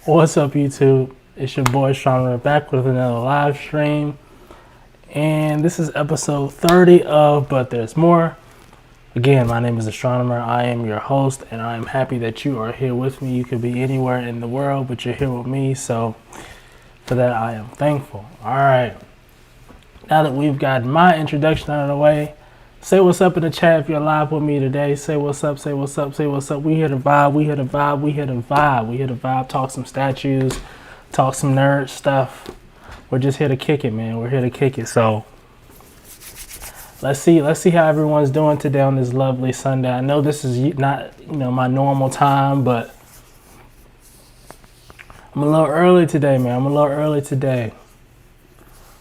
What's up, YouTube? It's your boy Astroknomer back with another live stream, and this is episode 30 of But There's More. Again, my name is Astroknomer. I am your host, and I am happy that you are here with me. You could be anywhere in the world, but you're here with me, so for that I am thankful. All right, now that we've got my introduction out of the way, say what's up in the chat if you're live with me today. Say what's up, say what's up, say what's up. We here to vibe, we here to vibe, we here to vibe. We here to vibe, talk some statues, talk some nerd stuff. We're just here to kick it, man. We're here to kick it. So let's see how everyone's doing today on this lovely Sunday. I know this is not, my normal time, but I'm a little early today, man. I'm a little early today.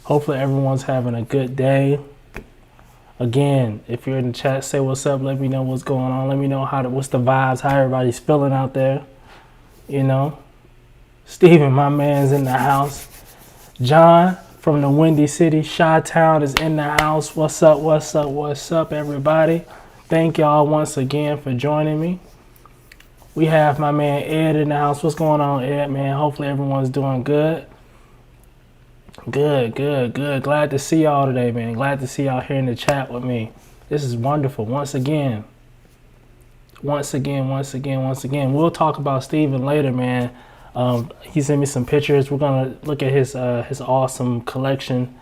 Hopefully everyone's having a good day. Again, if you're in the chat, say what's up. Let me know what's going on. Let me know what's the vibes, how everybody's feeling out there. Steven, my man's in the house. John from the Windy City, Chi-Town is in the house. What's up, what's up, what's up, everybody? Thank y'all once again for joining me. We have my man Ed in the house. What's going on, Ed, man? Hopefully everyone's doing good. Good. Glad to see y'all today, man. Glad to see y'all here in the chat with me. This is wonderful. Once again. We'll talk about Steven later, man. He sent me some pictures. We're gonna look at his awesome collection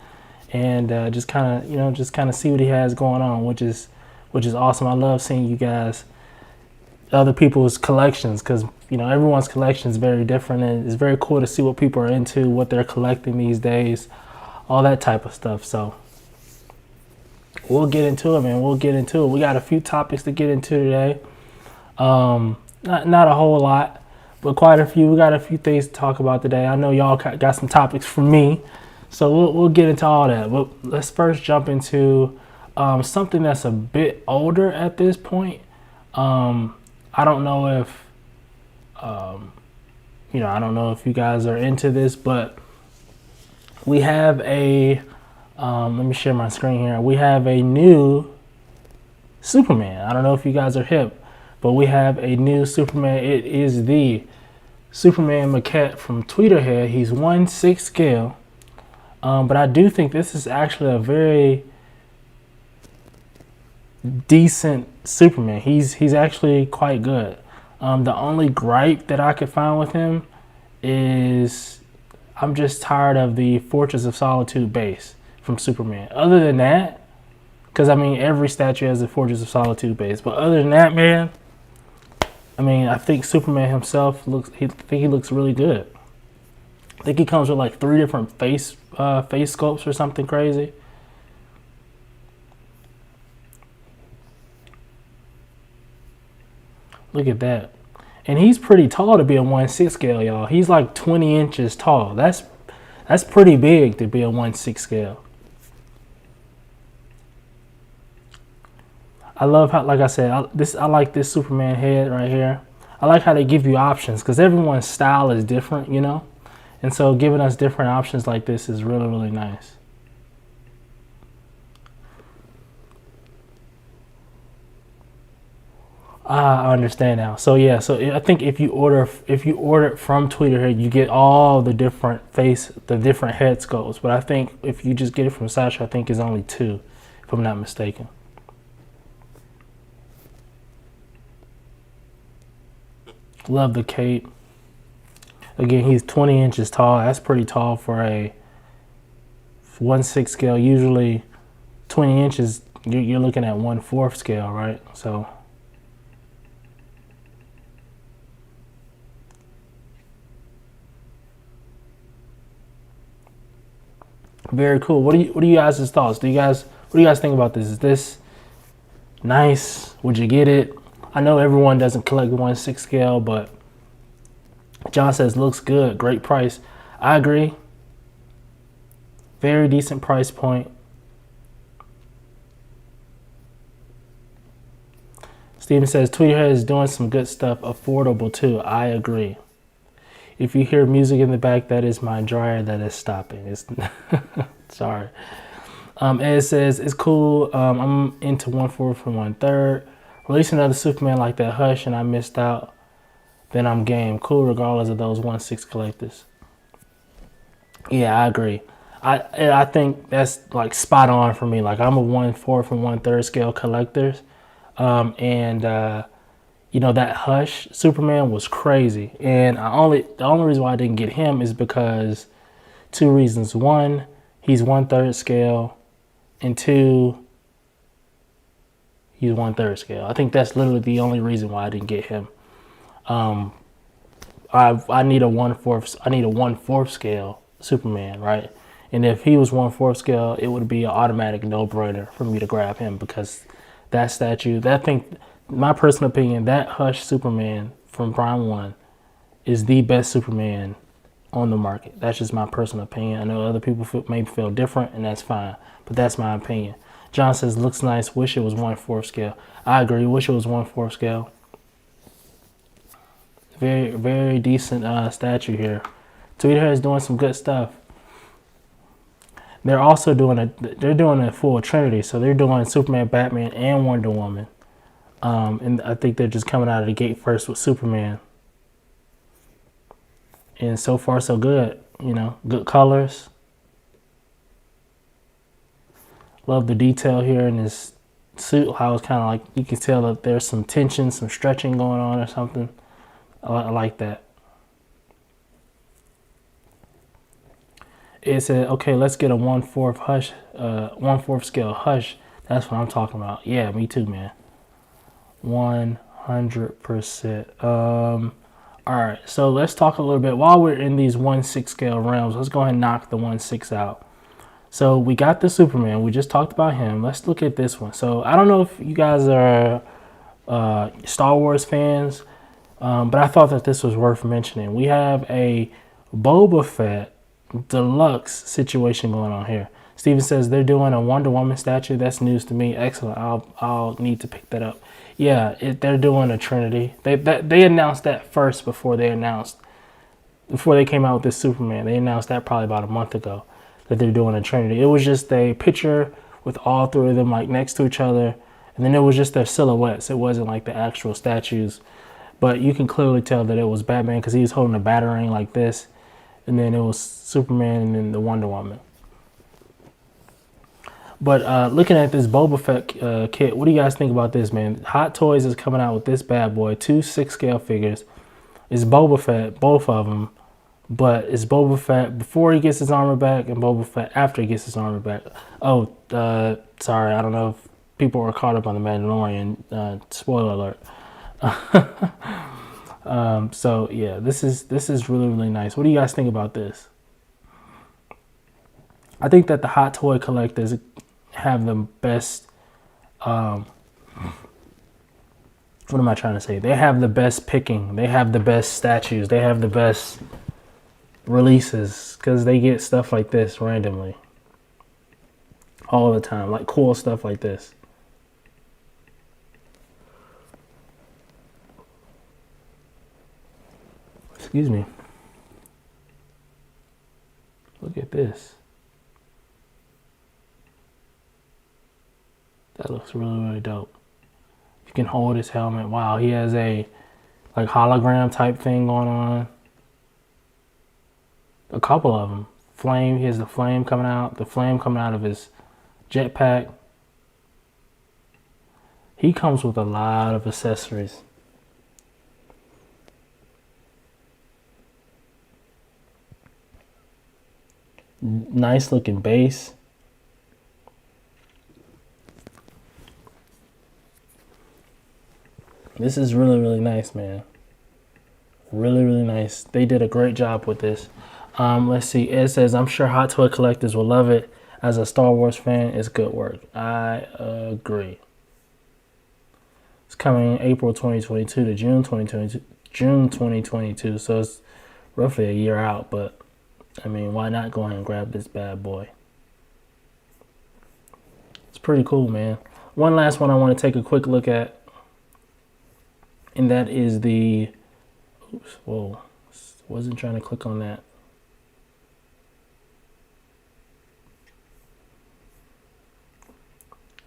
and just kind of see what he has going on, which is awesome. I love seeing you guys, other people's collections, because everyone's collection is very different, and it's very cool to see what people are into, what they're collecting these days, all that type of stuff. So we'll get into it, man. We'll get into it. We got a few topics to get into today. Not a whole lot, but quite a few. We got a few things to talk about today. I know y'all got some topics for me, so we'll get into all that. But let's first jump into something that's a bit older at this point. I don't know if I don't know if you guys are into this, but we have a let me share my screen here. We have a new Superman. I don't know if you guys are hip, but we have a new Superman. It is the Superman maquette from Tweeterhead. He's 1/6 scale, but I do think this is actually a very decent Superman. He's actually quite good. The only gripe that I could find with him is I'm just tired of the Fortress of Solitude base from Superman. Other than that, because every statue has a Fortress of Solitude base, but other than that, man, I think Superman himself looks really good. I think he comes with like 3 different face sculpts or something crazy. Look at that. And he's pretty tall to be a 1/6 scale, y'all. He's like 20 inches tall. That's pretty big to be a 1/6 scale. I love how, like I said, I like this Superman head right here. I like how they give you options, because everyone's style is different, and so giving us different options like this is really, really nice. I understand now. So yeah, I think if you order it from Tweeterhead, you get all the different head sculpts. But I think if you just get it from Sasha, I think it's only 2, if I'm not mistaken. Love the cape. Again, he's 20 inches tall. That's pretty tall for a 1/6 scale. Usually 20 inches, you're looking at 1/4 scale, right? So very cool. What are you guys' thoughts? What do you guys think about this? Is this nice? Would you get it? I know everyone doesn't collect 1/6 scale, but John says looks good, great price. I agree. Very decent price point. Steven says Tweeterhead is doing some good stuff, affordable too. I agree. If you hear music in the back, that is my dryer that is stopping. It's sorry. Ed says it's cool. I'm into 1/4 and 1/3. Release another Superman like that. Hush, and I missed out. then I'm game. Cool regardless of those 1/6 collectors. Yeah, I agree. I think that's like spot on for me. Like I'm a 1/4 and 1/3 scale collectors. And you know, that Hush Superman was crazy. And the only reason why I didn't get him is because two reasons. One, he's 1/3 scale, and two, he's 1/3 scale. I think that's literally the only reason why I didn't get him. I need a 1/4. I need a 1/4 scale Superman, right? And if he was 1/4 scale, it would be an automatic no-brainer for me to grab him because that statue, that thing, my personal opinion, that Hush Superman from Prime 1 is the best Superman on the market. That's just my personal opinion. I know other people may feel different, and that's fine, but that's my opinion. John says, looks nice. Wish it was 1/4 scale. I agree. Wish it was 1/4 scale. Very, very decent statue here. Tweeter is doing some good stuff. They're also doing a full Trinity, so they're doing Superman, Batman, and Wonder Woman. And I think they're just coming out of the gate first with Superman. And so far, so good. You know, good colors. Love the detail here in his suit. How it's kind of like, you can tell that there's some tension, some stretching going on or something. I like that. It said, okay, let's get a 1/4 Hush, 1/4 scale Hush. That's what I'm talking about. Yeah, me too, man. 100%. All right, so let's talk a little bit while we're in these 1/6 scale realms. Let's go ahead and knock the 1/6 out. So we got the Superman. We just talked about him. Let's look at this one. So I don't know if you guys are Star Wars fans, but I thought that this was worth mentioning. We have a Boba Fett Deluxe situation going on here. Steven says they're doing a Wonder Woman statue. That's news to me. Excellent. I'll need to pick that up. Yeah, they're doing a Trinity. They announced that first before they came out with this Superman. They announced that probably about a month ago that they're doing a Trinity. It was just a picture with all three of them like next to each other, and then it was just their silhouettes. It wasn't like the actual statues, but you can clearly tell that it was Batman because he was holding a batarang like this, and then it was Superman and then the Wonder Woman. But looking at this Boba Fett kit, what do you guys think about this, man? Hot Toys is coming out with this bad boy, 2 6-scale figures. It's Boba Fett, both of them, but it's Boba Fett before he gets his armor back and Boba Fett after he gets his armor back. Oh, sorry, I don't know if people were caught up on the Mandalorian. Spoiler alert. So yeah, this is really, really nice. What do you guys think about this? I think that the Hot Toy collectors have the best, what am I trying to say? They have the best picking. They have the best statues. They have the best releases because they get stuff like this randomly all the time, like cool stuff like this. Excuse me. Look at this. That looks really, really dope. You can hold his helmet. Wow, he has a like hologram type thing going on. A couple of them. Flame, he has the flame coming out. The flame coming out of his jetpack. He comes with a lot of accessories. Nice looking base. This is really, really nice, man. Really, really nice. They did a great job with this. Let's see. Ed says, I'm sure Hot Toy collectors will love it. As a Star Wars fan, it's good work. I agree. It's coming April 2022 to June 2022. June 2022. So it's roughly a year out, but I mean, why not go ahead and grab this bad boy? It's pretty cool, man. One last one I want to take a quick look at, and that is the, oops, whoa, wasn't trying to click on that.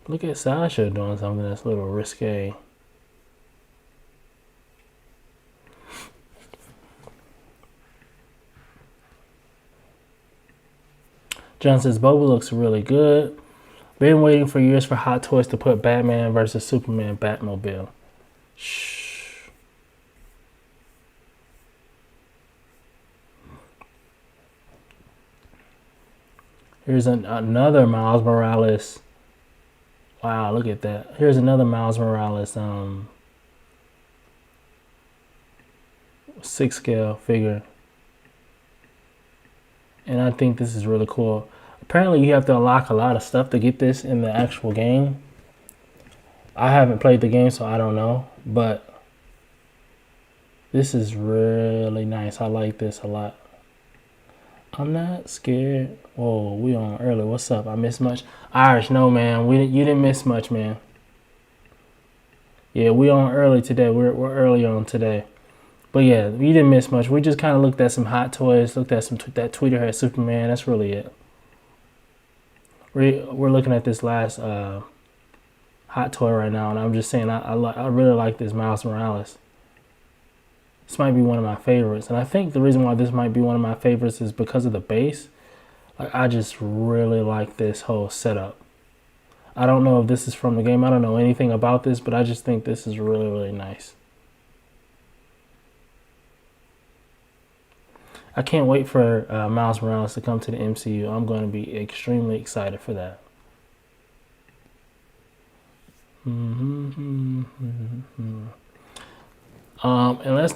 Look at Sasha doing something that's a little risque. John says, Boba looks really good. Been waiting for years for Hot Toys to put Batman versus Superman Batmobile. Shh. Here's another Miles Morales. Wow, look at that. Here's another Miles Morales 6 scale figure. And I think this is really cool. Apparently you have to unlock a lot of stuff to get this in the actual game. I haven't played the game, so I don't know. But this is really nice. I like this a lot. I'm not scared. Whoa, we on early. What's up? I missed much? Irish, no, man. You didn't miss much, man. Yeah, we on early today. We're early on today. But yeah, you didn't miss much. We just kind of looked at some Hot Toys, looked at some that Tweeter had Superman. That's really it. We're looking at this last Hot Toy right now, and I'm just saying I really like this Miles Morales. This might be one of my favorites, and I think the reason why this might be one of my favorites is because of the base. Like, I just really like this whole setup. I don't know if this is from the game. I don't know anything about this, but I just think this is really, really nice. I can't wait for Miles Morales to come to the MCU. I'm going to be extremely excited for that. And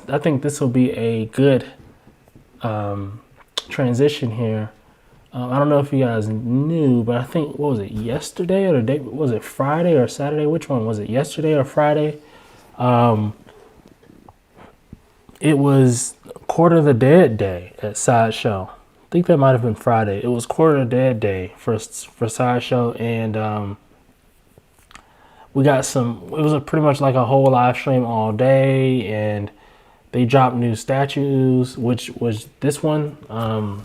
I think this will be a good transition here. I don't know if you guys knew, but I think, what was it, yesterday or the day? Was it Friday or Saturday? Which one was it, yesterday or Friday? It was Quarter of the Dead Day at Sideshow. I think that might have been Friday. It was Quarter of the Dead Day for Sideshow, and we got some. It was pretty much like a whole live stream all day, and they dropped new statues, which was this one.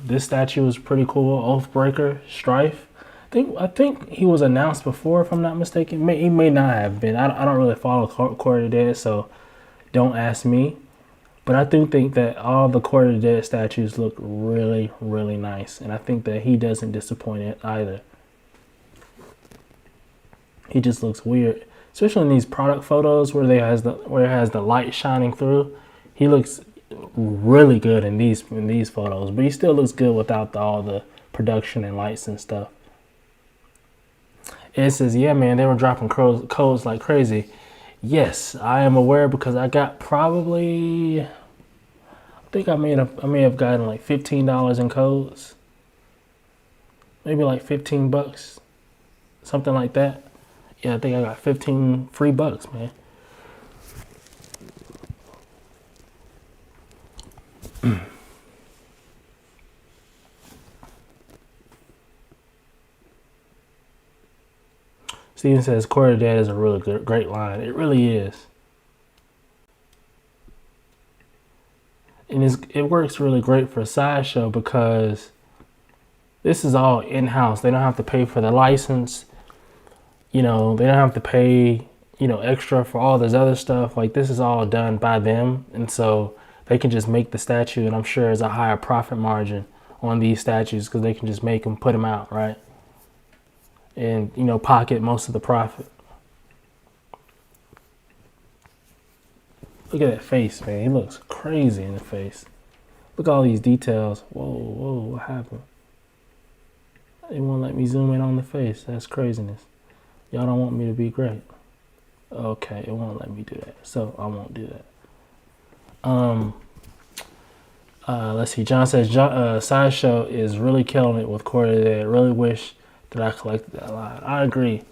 This statue was pretty cool. Oathbreaker Strife. I think he was announced before, if I'm not mistaken. He may not have been. I don't really follow Quarter of the Dead, so don't ask me. But I do think that all the Quarter of the Dead statues look really, really nice. And I think that he doesn't disappoint it either. He just looks weird. Especially in these product photos where it has the light shining through. He looks really good in these photos. But he still looks good without all the production and lights and stuff. It says, yeah, man, they were dropping codes like crazy. Yes, I am aware because I got probably, I think I may have gotten like $15 in codes. Maybe like 15 bucks. Something like that. Yeah, I think I got 15 free bucks, man. Steven says, Quarter of the Dead is a really great line. It really is. And it works really great for a Sideshow because this is all in-house. They don't have to pay for the license. You know, they don't have to pay, extra for all this other stuff. Like, this is all done by them. And so they can just make the statue, and I'm sure there's a higher profit margin on these statues because they can just make them, put them out, right? And, pocket most of the profit. Look at that face, man. He looks crazy in the face. Look at all these details. Whoa, what happened? They won't let me zoom in on the face. That's craziness. Y'all don't want me to be great. Okay, it won't let me do that. So I won't do that. Let's see. John says, Sideshow is really killing it with Quarter of the Dead. Really wish that I collected that line. I agree.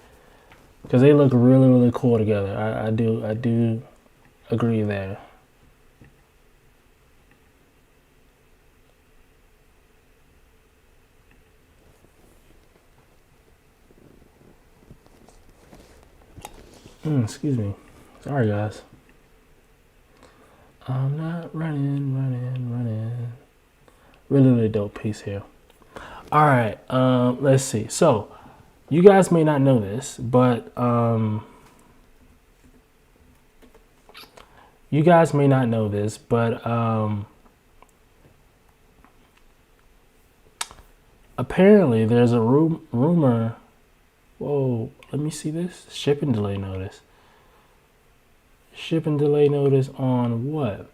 Because they look really, really cool together. I do agree there. Excuse me. Sorry, guys. I'm not running. Really, really dope piece here. All right. Let's see. So, you guys may not know this, but Apparently, there's a rumor. Whoa, let me see this. Shipping delay notice. Shipping delay notice on what?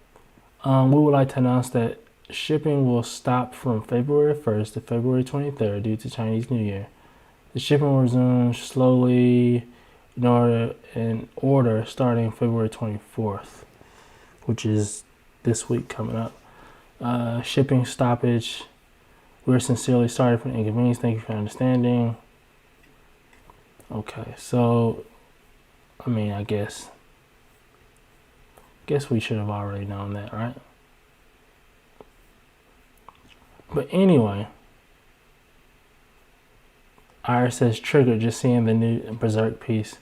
We would like to announce that shipping will stop from February 1st to February 23rd due to Chinese New Year. The shipping will resume slowly in order starting February 24th, which is this week coming up. Shipping stoppage. We're sincerely sorry for the inconvenience. Thank you for understanding. Okay, so I mean, I guess we should have already known that, right? But anyway, Iris says triggered just seeing the new Berserk piece.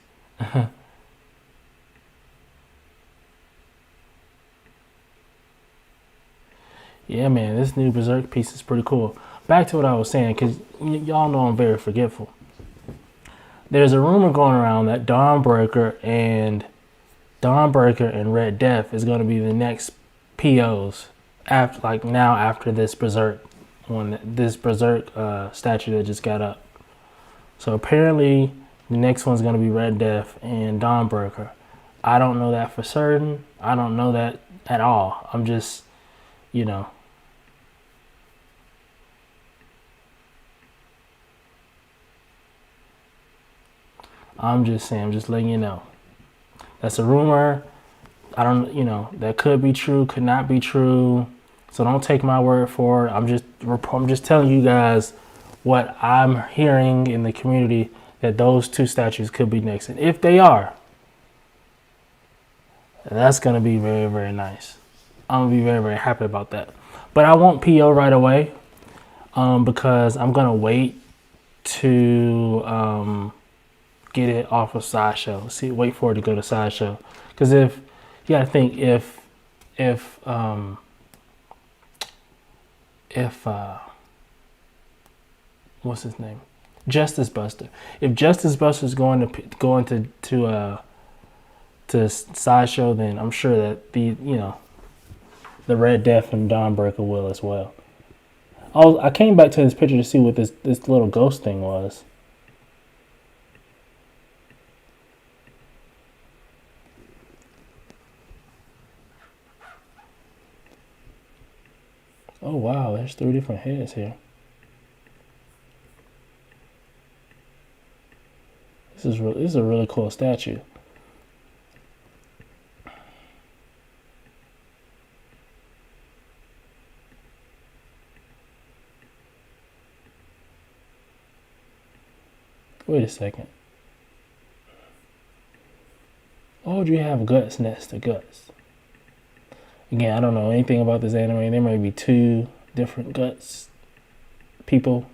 Yeah, man, this new Berserk piece is pretty cool. Back to what I was saying, because y'all know I'm very forgetful. There's a rumor going around that Dawnbreaker and Red Death is going to be the next POs after this Berserk statue that just got up. So apparently the next one's going to be Red Death and Dawnbreaker. I don't know that for certain. I don't know that at all. I'm just, I'm just saying, I'm just letting you know. That's a rumor. I don't, that could be true, could not be true. So don't take my word for it. I'm just telling you guys what I'm hearing in the community, that those two statues could be next. And if they are, that's going to be very, very nice. I'm going to be very, very happy about that. But I won't PO right away because I'm going to wait to get it off of Sideshow. Wait for it to go to Sideshow. Because you got to think, if what's his name? Justice Buster. If Justice Buster's going to Sideshow, then I'm sure that the Red Death and Dawnbreaker will as well. I came back to this picture to see what this little ghost thing was. Oh wow, there's 3 different heads here. This is a really cool statue. Wait a second. Why would you have guts next to guts? Again, I don't know anything about this anime. There may be 2 different guts people.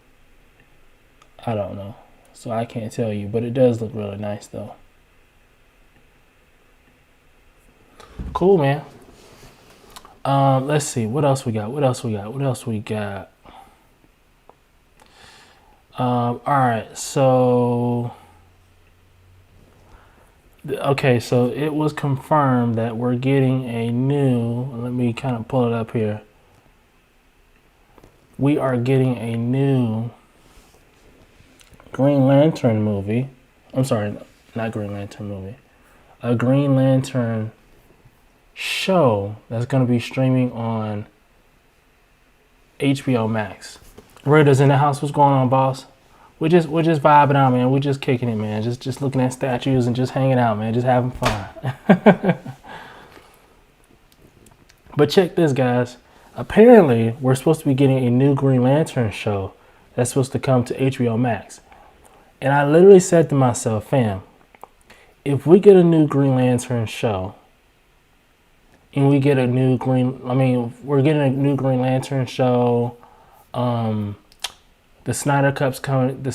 I don't know. So I can't tell you, but it does look really nice though. Cool, man. Let's see. What else we got? Alright, so okay, so it was confirmed that we're getting a new, let me kind of pull it up here. We are getting a new Green Lantern movie. I'm sorry, not Green Lantern movie. A Green Lantern show that's going to be streaming on HBO Max. Raiders in the house, what's going on, boss? We're just vibing out, man. We're just kicking it, man. Just looking at statues and just hanging out, man. Just having fun. But check this, guys. Apparently, we're supposed to be getting a new Green Lantern show that's supposed to come to HBO Max. And I literally said to myself, fam, if we get a new Green Lantern show, and we get we're getting a new Green Lantern show, the Snyder Cut's coming to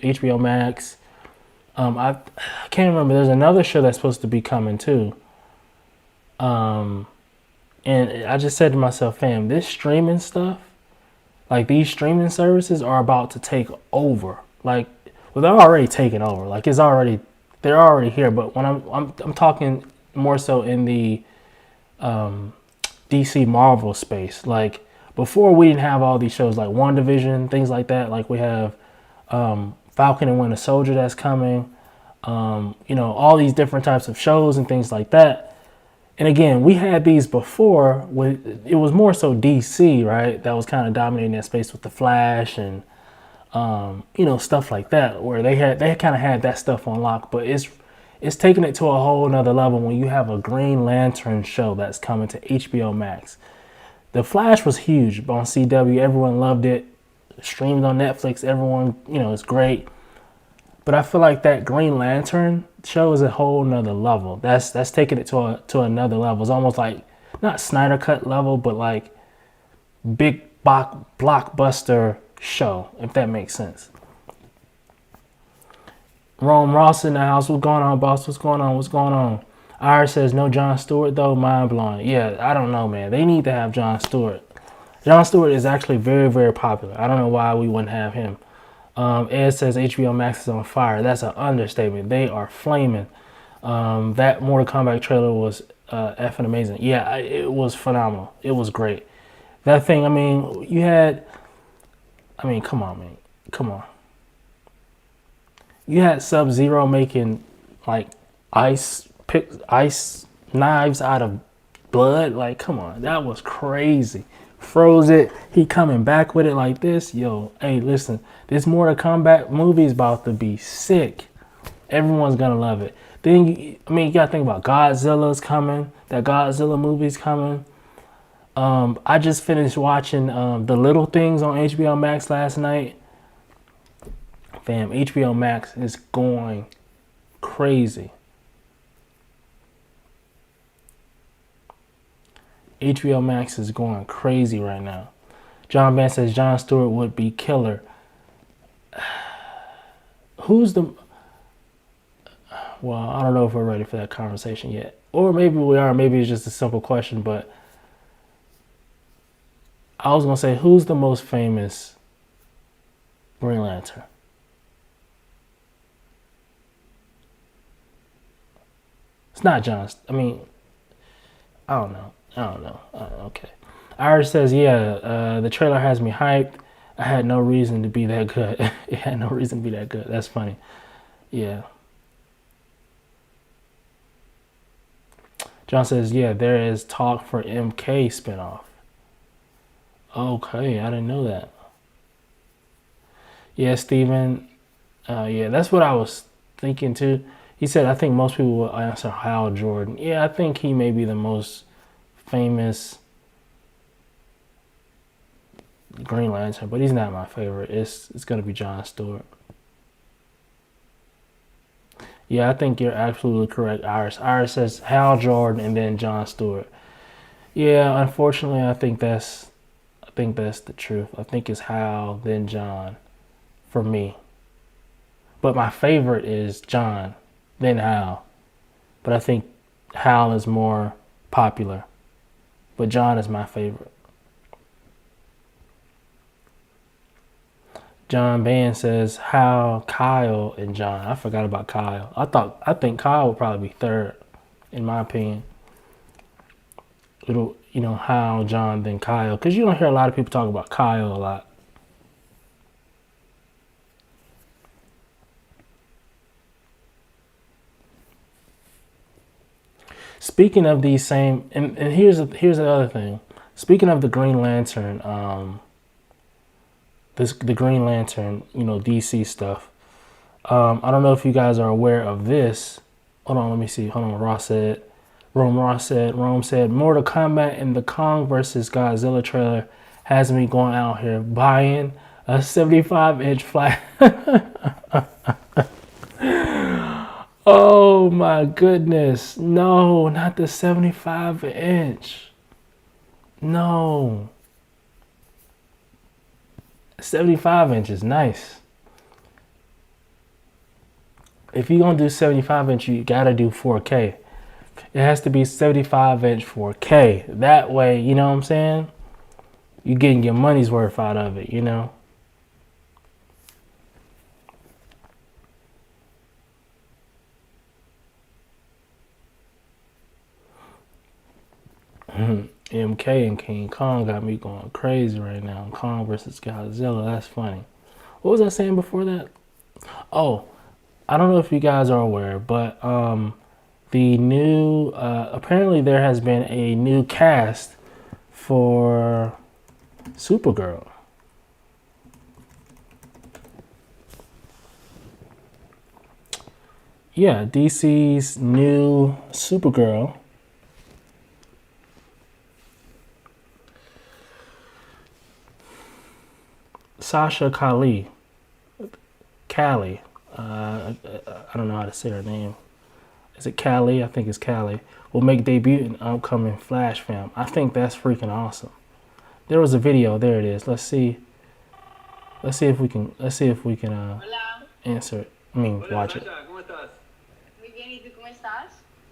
HBO Max. I can't remember. There's another show that's supposed to be coming too. And I just said to myself, fam, this streaming stuff, like these streaming services are about to take over. Like, well, they're already taking over. Like they're already here. But when I'm talking more so in the DC Marvel space, like before we didn't have all these shows like WandaVision, things like that. Like we have Falcon and Winter Soldier that's coming. All these different types of shows and things like that. And again, we had these before. It was more so DC, right? That was kind of dominating that space with the Flash and stuff like that, where they kind of had that stuff on lock. But it's taking it to a whole nother level when you have a Green Lantern show that's coming to HBO Max. The Flash was huge on CW. Everyone loved it. Streamed on Netflix. Everyone, it's great. But I feel like that Green Lantern show is a whole nother level. That's taking it to another level. It's almost like not Snyder Cut level, but like big blockbuster show, if that makes sense. Rome Ross in the house. What's going on, boss? What's going on? Iris says no Jon Stewart though. Mind blowing. Yeah, I don't know, man. They need to have Jon Stewart. Jon Stewart is actually very, very popular. I don't know why we wouldn't have him. Ed says HBO Max is on fire. That's an understatement. They are flaming. That Mortal Kombat trailer was effing amazing. Yeah, it was phenomenal. It was great. That thing, come on, man. Come on. You had Sub-Zero making like ice knives out of blood. Like, come on. That was crazy. Froze it. He coming back with it like this. Yo, hey, listen. This Mortal Kombat movie is about to be sick. Everyone's gonna love it. Then, you gotta think about Godzilla's coming. That Godzilla movie's coming. I just finished watching The Little Things on HBO Max last night. Fam, HBO Max is going crazy. HBO Max is going crazy right now. John Van says Jon Stewart would be killer. Well, I don't know if we're ready for that conversation yet. Or maybe we are. Maybe it's just a simple question. But I was going to say, who's the most famous Green Lantern? It's not Jon. I don't know. Okay. Iris says, yeah, the trailer has me hyped. I had no reason to be that good. It had no reason to be that good. That's funny. Yeah. John says, yeah, there is talk for MK spinoff. Okay, I didn't know that. Yeah, Steven. Yeah, that's what I was thinking too. He said, I think most people will answer Hal Jordan. Yeah, I think he may be the most famous Green Lantern, but he's not my favorite. It's going to be Jon Stewart. Yeah, I think you're absolutely correct, Iris. Iris says Hal Jordan and then Jon Stewart. Yeah, unfortunately, I think that's the truth. I think it's Hal, then Jon, for me. But my favorite is Jon, then Hal. But I think Hal is more popular. But Jon is my favorite. John Ban says Hal, Kyle, and Jon. I forgot about Kyle. I think Kyle would probably be third, in my opinion. Hal, Jon, then Kyle. Because you don't hear a lot of people talk about Kyle a lot. Speaking of these same, and here's the other thing. Speaking of the Green Lantern, the Green Lantern, DC stuff. I don't know if you guys are aware of this. Hold on, let me see. Hold on. Rome said, Mortal Kombat and the Kong versus Godzilla trailer has me going out here buying a 75-inch flat. Oh my goodness. No, not the 75-inch. No. 75-inch is nice. If you're going to do 75-inch, you got to do 4K. It has to be 75-inch 4K. That way, you know what I'm saying? You're getting your money's worth out of it, MK and King Kong got me going crazy right now. Kong versus Godzilla. That's funny. What was I saying before that? Oh, I don't know if you guys are aware, but the new apparently there has been a new cast for Supergirl. Yeah, DC's new Supergirl. Sasha Callie. I don't know how to say her name. Is it Callie? I think it's Callie. Will make debut in upcoming Flash film. I think that's freaking awesome. There was a video. There it is. Let's see. Let's see if we can answer it. I mean, watch it. ¿Cómo estás? Muy bien, ¿y tú cómo estás?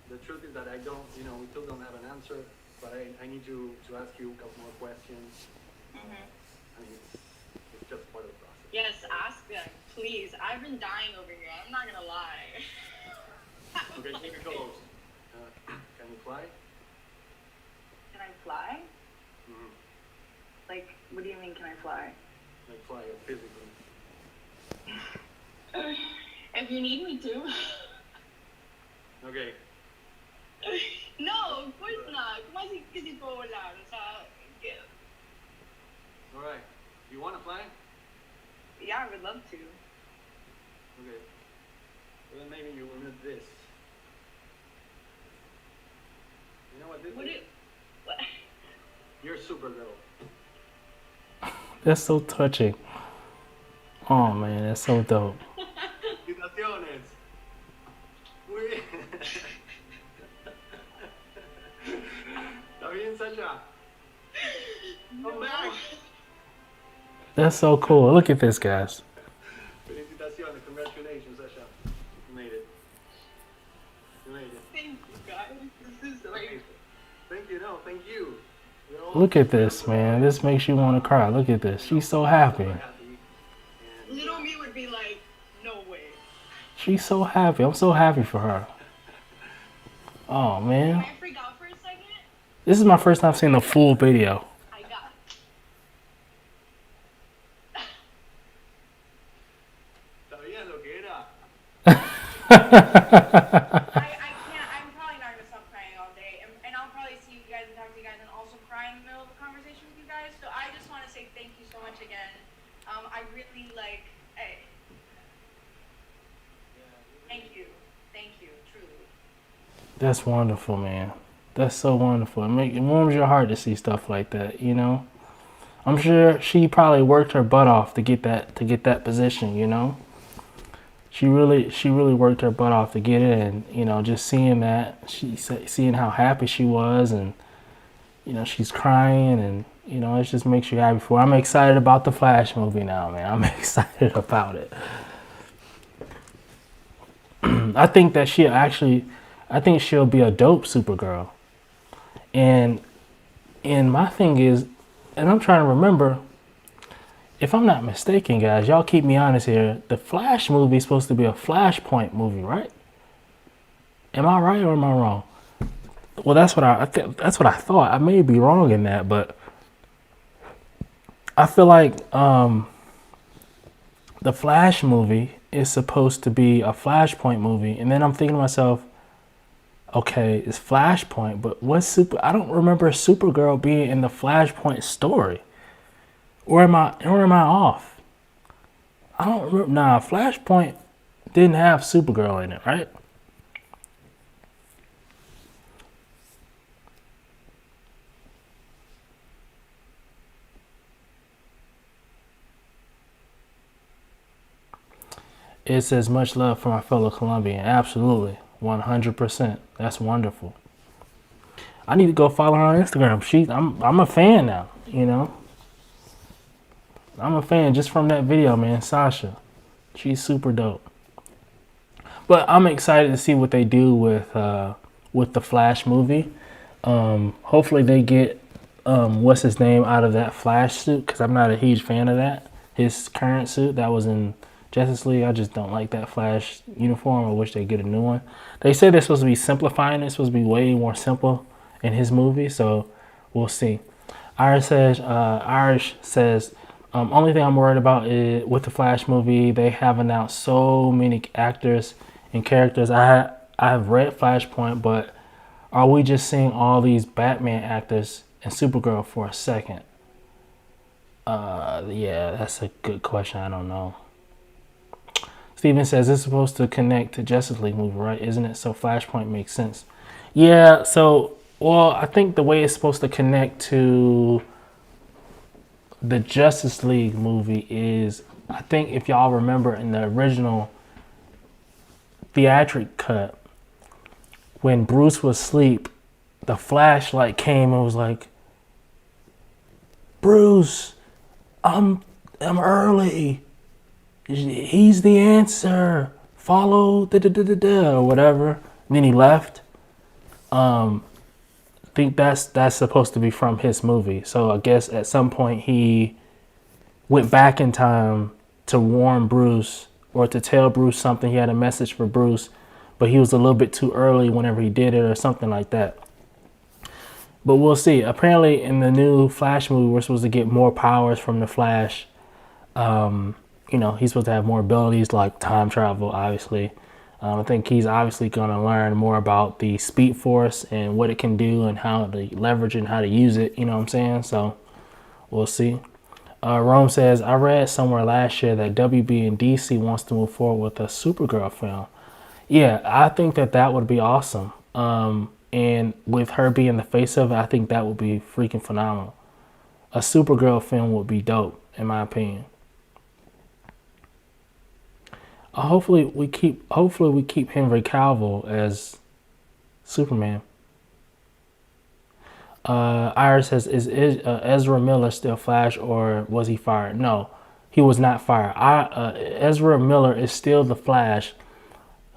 The truth is that I don't, we still don't have an answer, but I need to ask you a couple more questions. Mm-hmm. I mean, it's just part of the process. Yes, ask them, please. I've been dying over here. I'm not gonna lie. Okay, take your clothes. Can you fly? Can I fly? Mm-hmm. Like, what do you mean, can I fly? Like fly, physically. If you need me to. Okay. No, of course not. ¿Cómo así que si puedo volar? O sea, ¿qué? All right. You want to fly? Yeah, I would love to. Okay. Well, then maybe you will need this. You know what this is? What? You're Supergirl. That's so touching. Oh man, that's so dope. Felicitaciones. Muy bien. ¿Está bien, Sasha? Come back. That's so cool. Look at this, guys. Felicitaciones. Congratulations, Sasha. You made it. You made it. Thank you, guys. This is amazing. Thank you. No, thank you. Look at this, man. This makes you want to cry. Look at this. She's so happy. Little me would be like, no way. She's so happy. I'm so happy for her. Oh, man. Can I freak out for a second? This is my first time seeing the full video. I got ¿Sabías lo que era? I can't. I'm probably not going to stop crying all day. And I'll probably see you guys and talk to you guys and also cry in the middle of a conversation with you guys. So I just want to say thank you so much again. I really Thank you, truly. That's wonderful, man. That's so wonderful. It warms your heart to see stuff like that, you know? I'm sure she probably worked her butt off to get that position, you know? She really worked her butt off to get it, and just seeing that, seeing how happy she was, and she's crying, and it just makes you happy for her. I'm excited about the Flash movie now, man. I'm excited about it. I think that she'll be a dope Supergirl. And my thing is, and I'm trying to remember, if I'm not mistaken, guys, y'all keep me honest here, the Flash movie is supposed to be a Flashpoint movie, right? Am I right or am I wrong? Well, that's what I thought. I may be wrong in that, but I feel like the Flash movie is supposed to be a Flashpoint movie, and then I'm thinking to myself, okay, it's Flashpoint, but I don't remember Supergirl being in the Flashpoint story. Or am I off? I don't remember. Nah, Flashpoint didn't have Supergirl in it, right? It says much love for my fellow Colombian. Absolutely. 100%. That's wonderful. I need to go follow her on Instagram. I'm a fan now, I'm a fan just from that video, man. Sasha. She's super dope. But I'm excited to see what they do with the Flash movie. Hopefully they get what's his name out of that Flash suit, because I'm not a huge fan of that. His current suit that was in Justice League, I just don't like that Flash uniform. I wish they get a new one. They say they're supposed to be simplifying it. It's supposed to be way more simple in his movie. So we'll see. Irish says, only thing I'm worried about is with the Flash movie, they have announced so many actors and characters. I've read Flashpoint, but are we just seeing all these Batman actors and Supergirl for a second? Yeah, that's a good question. I don't know. Steven says it's supposed to connect to Justice League movie, right? Isn't it? So Flashpoint makes sense. Yeah, so, well, I think the way it's supposed to connect to the Justice League movie is, I think if y'all remember in the original theatric cut, when Bruce was asleep, the flashlight came and was like, Bruce, I'm early. He's the answer. Follow or whatever. And then he left. I think that's supposed to be from his movie. So I guess at some point he went back in time to warn Bruce or to tell Bruce something. He had a message for Bruce, but he was a little bit too early whenever he did it or something like that. But we'll see. Apparently in the new Flash movie, we're supposed to get more powers from the Flash. He's supposed to have more abilities like time travel, obviously. I think he's obviously going to learn more about the Speed Force and what it can do and how to leverage it and how to use it. You know what I'm saying? So we'll see. Rome says, I read somewhere last year that WB and DC wants to move forward with a Supergirl film. Yeah, I think that would be awesome. And with her being the face of it, I think that would be freaking phenomenal. A Supergirl film would be dope, in my opinion. Hopefully we keep Henry Cavill as Superman. Iris says, is Ezra Miller still Flash or was he fired? No, he was not fired. Ezra Miller is still the Flash.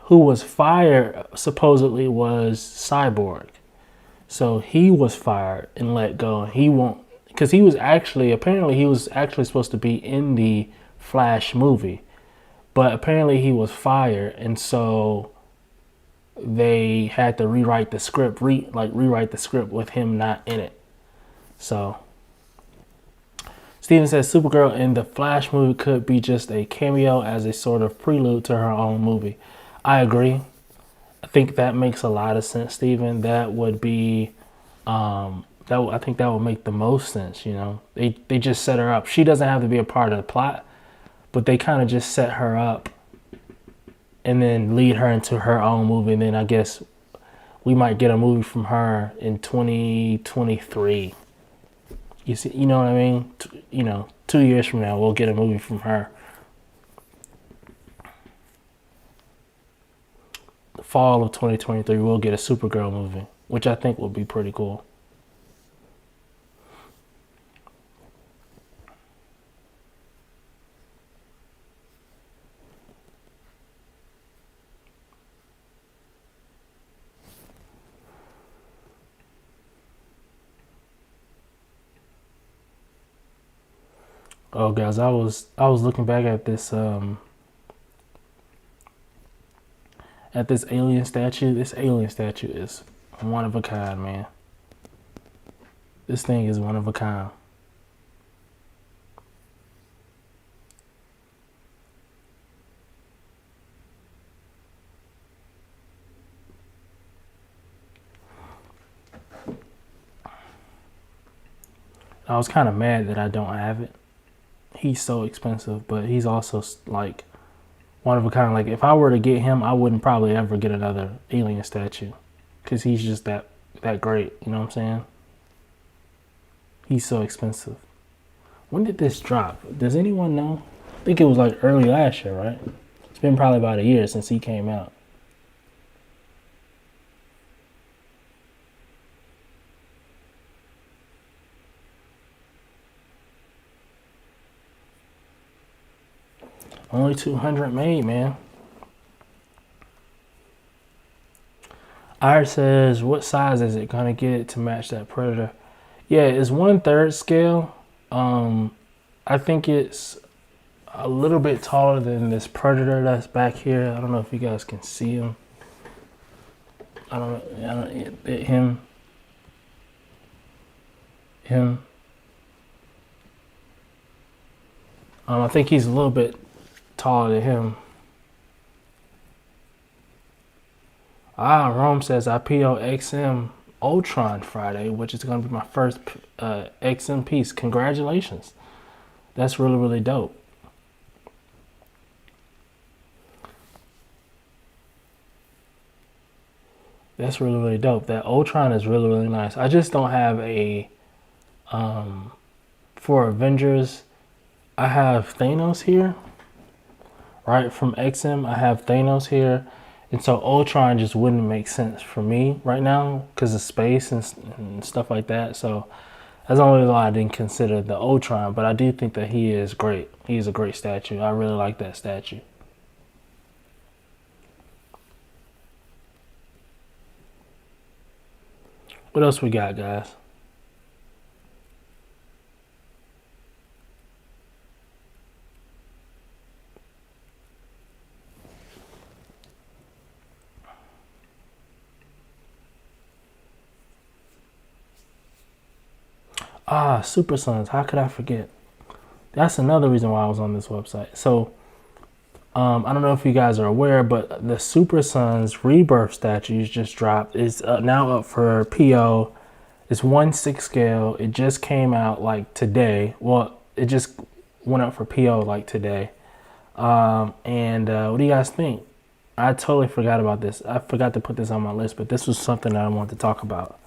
Who was fired supposedly was Cyborg. So he was fired and let go. He won't, because he was actually supposed to be in the Flash movie. But apparently he was fired, and so they had to rewrite the script, rewrite the script with him not in it. So Steven says Supergirl in the Flash movie could be just a cameo as a sort of prelude to her own movie. I agree. I think that makes a lot of sense, Steven. That would be, I think that would make the most sense. They just set her up. She doesn't have to be a part of the plot. But they kind of just set her up and then lead her into her own movie. And then I guess we might get a movie from her in 2023. You see, you know what I mean? 2 years from now, we'll get a movie from her. The fall of 2023, we'll get a Supergirl movie, which I think will be pretty cool. Oh, guys, I was looking back at this alien statue. This alien statue is one of a kind, man. This thing is one of a kind. I was kind of mad that I don't have it. He's so expensive, but he's also like one of a kind. Like if I were to get him, I wouldn't probably ever get another alien statue because he's just that great. You know what I'm saying? He's so expensive. When did this drop? Does anyone know? I think it was like early last year, right? It's been probably about a year since he came out. Only 200 made, man. Iris says, what size is it gonna get it to match that Predator? Yeah, it's 1/3 scale. I think it's a little bit taller than this Predator that's back here. I don't know if you guys can see him. Him. him. I think he's a little bit taller than him. Rome says I PO XM Ultron Friday, which is going to be my first XM piece. Congratulations. That's really, really dope. That's really, really dope. That Ultron is really, really nice. I just don't have a... for Avengers, I have Thanos here. Right? From XM, I have Thanos here. And so Ultron just wouldn't make sense for me right now because of space and stuff like that. So that's the only reason why I didn't consider the Ultron. But I do think that he is great. He's a great statue. I really like that statue. What else we got, guys? Super Sons. How could I forget? That's another reason why I was on this website. So, I don't know if you guys are aware, but the Super Sons Rebirth statues just dropped. It's now up for PO. It's 1/6 scale. It just came out like today. Well, it just went up for PO like today. What do you guys think? I totally forgot about this. I forgot to put this on my list, but this was something that I wanted to talk about.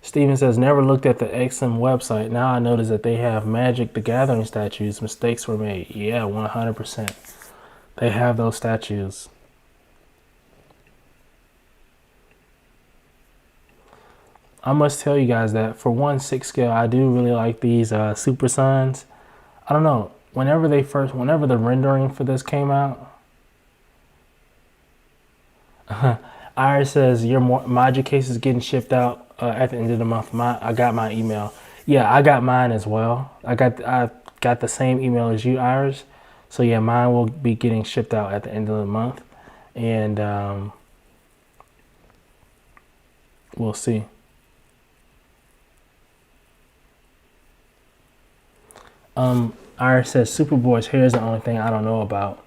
Steven says, never looked at the XM website. Now I notice that they have Magic the Gathering statues. Mistakes were made. Yeah, 100%. They have those statues. I must tell you guys that for 1/6 scale, I do really like these Super Sons. I don't know. Whenever the rendering for this came out, Iris says your Magic case is getting shipped out at the end of the month. I got my email. Yeah, I got mine as well. I got the same email as you, Iris. So yeah, mine will be getting shipped out at the end of the month, and we'll see. Iris says Superboy's hair is the only thing I don't know about.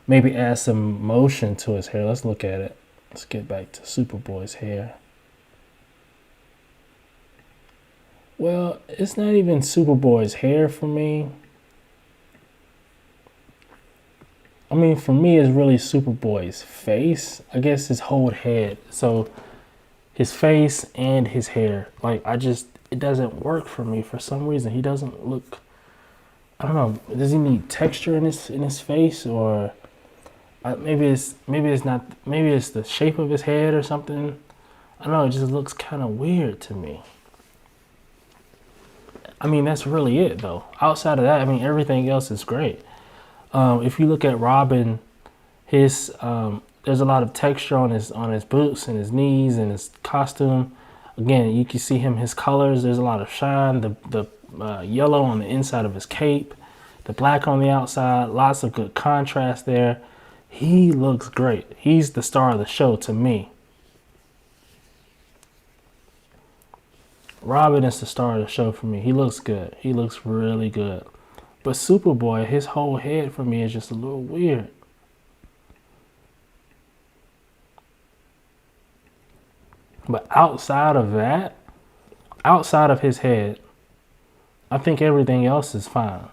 Maybe add some motion to his hair. Let's look at it. Let's get back to Superboy's hair. Well, it's not even Superboy's hair for me. I mean, for me, it's really Superboy's face. I guess his whole head. So his face and his hair. Like, it doesn't work for me for some reason. He doesn't look, I don't know. Does he need texture in his face, or maybe it's the shape of his head or something. I don't know. It just looks kind of weird to me. I mean, that's really it though. Outside of that, I mean, everything else is great. If you look at Robin, there's a lot of texture on his boots and his knees and his costume. Again, you can see his colors. There's a lot of shine. The yellow on the inside of his cape, the black on the outside. Lots of good contrast there. He looks great. He's the star of the show to me. Robin is the star of the show for me. He looks good. He looks really good. But Superboy, his whole head for me is just a little weird. But outside of that, outside of his head, I think everything else is fine.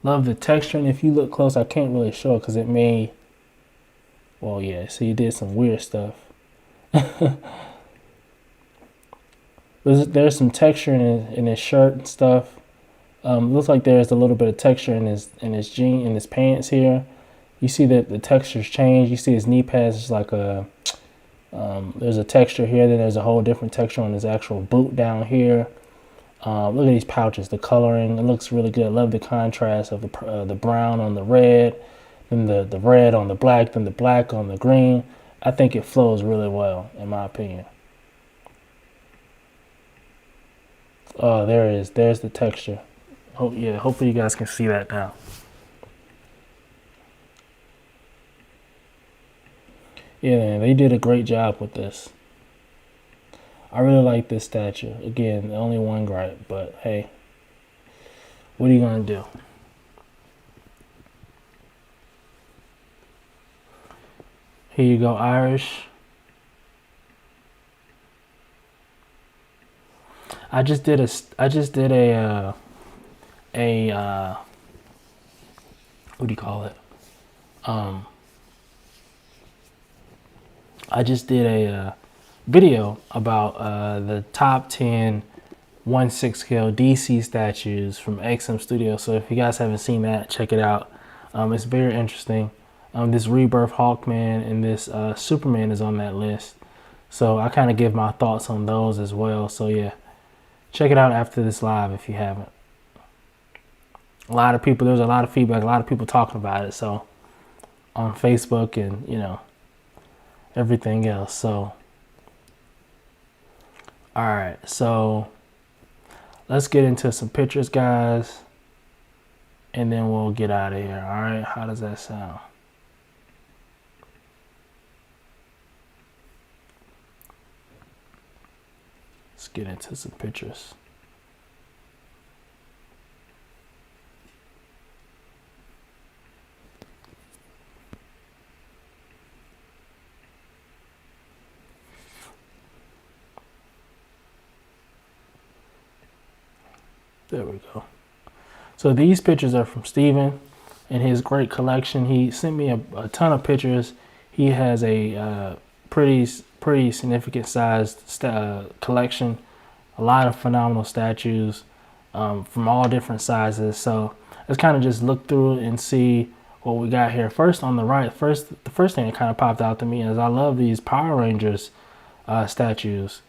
Love the texture, and if you look close, I can't really show it because it may... Well, yeah, so he did some weird stuff. There's some texture in his shirt and stuff. Looks like there's a little bit of texture in his pants here. You see that the textures change. You see his knee pads is like there's a texture here. Then there's a whole different texture on his actual boot down here. Look at these pouches, the coloring. It looks really good. Love the contrast of the brown on the red, then the red on the black, then the black on the green. I think it flows really well, in my opinion. Oh, there it is. There's the texture. Oh, yeah, hopefully you guys can see that now. Yeah, they did a great job with this. I really like this statue. Again, only one gripe, but hey, what are you gonna do? Here you go, Irish. I just did a what do you call it? I just did a video about the top 10 1/6 scale DC statues from XM Studios. So if you guys haven't seen that, check it out. It's very interesting. This Rebirth Hawkman and this Superman is on that list. So I kind of give my thoughts on those as well. So yeah, check it out after this live if you haven't. A lot of people, there's a lot of feedback, a lot of people talking about it. So on Facebook and, you know, everything else. So, all right. So let's get into some pictures, guys. And then we'll get out of here. All right. How does that sound? Let's get into some pictures. There we go. So these pictures are from Steven and his great collection. He sent me a ton of pictures. He has a pretty significant sized collection. A lot of phenomenal statues from all different sizes. So let's kind of just look through and see what we got here. First on the right, the first thing that kind of popped out to me is I love these Power Rangers statues,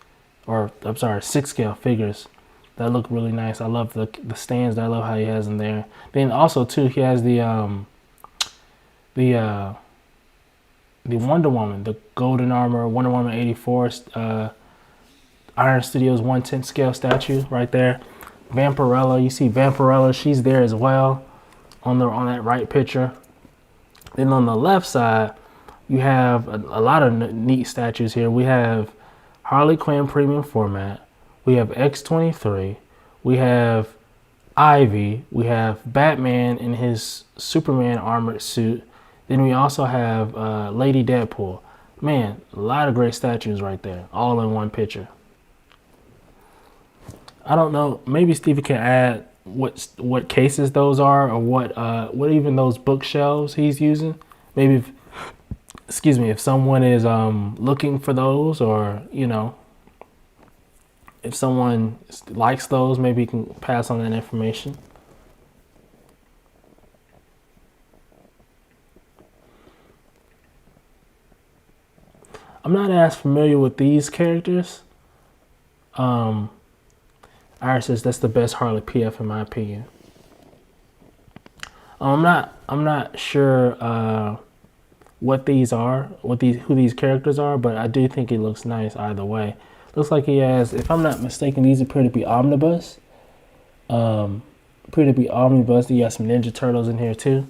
or I'm sorry, 6 scale figures. That look really nice. I love the stands. I love how he has them there. Then also too, he has the Wonder Woman, the Golden Armor Wonder Woman 84 Iron Studios 1/10 scale statue right there. Vampirella, you see Vampirella, she's there as well on that right picture. Then on the left side, you have a lot of neat statues here. We have Harley Quinn premium format. We have X-23, we have Ivy, we have Batman in his Superman armored suit. Then we also have Lady Deadpool. Man, a lot of great statues right there, all in one picture. I don't know, maybe Stevie can add what cases those are, or what even those bookshelves he's using. Maybe if someone is looking for those, or you know, if someone likes those, maybe you can pass on that information. I'm not as familiar with these characters. Iris says that's the best Harley PF in my opinion. I'm not sure what these are, who these characters are, but I do think it looks nice either way. Looks like he has, if I'm not mistaken, these appear to be omnibus. You got some Ninja Turtles in here too.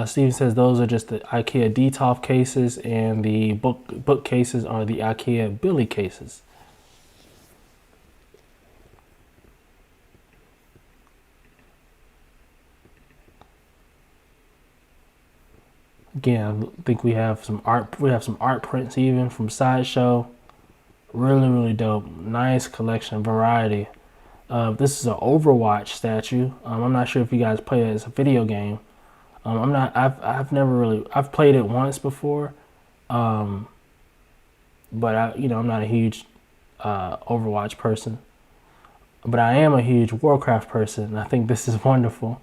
Steven says those are just the IKEA Detolf cases, and the book cases are the IKEA Billy cases. Again, I think we have some art. We have some art prints even from Sideshow. Really dope. Nice collection, variety. This is an Overwatch statue. I'm not sure if you guys play it as a video game. I've played it once before, but I'm not a huge Overwatch person, but I am a huge Warcraft person, and I think this is wonderful.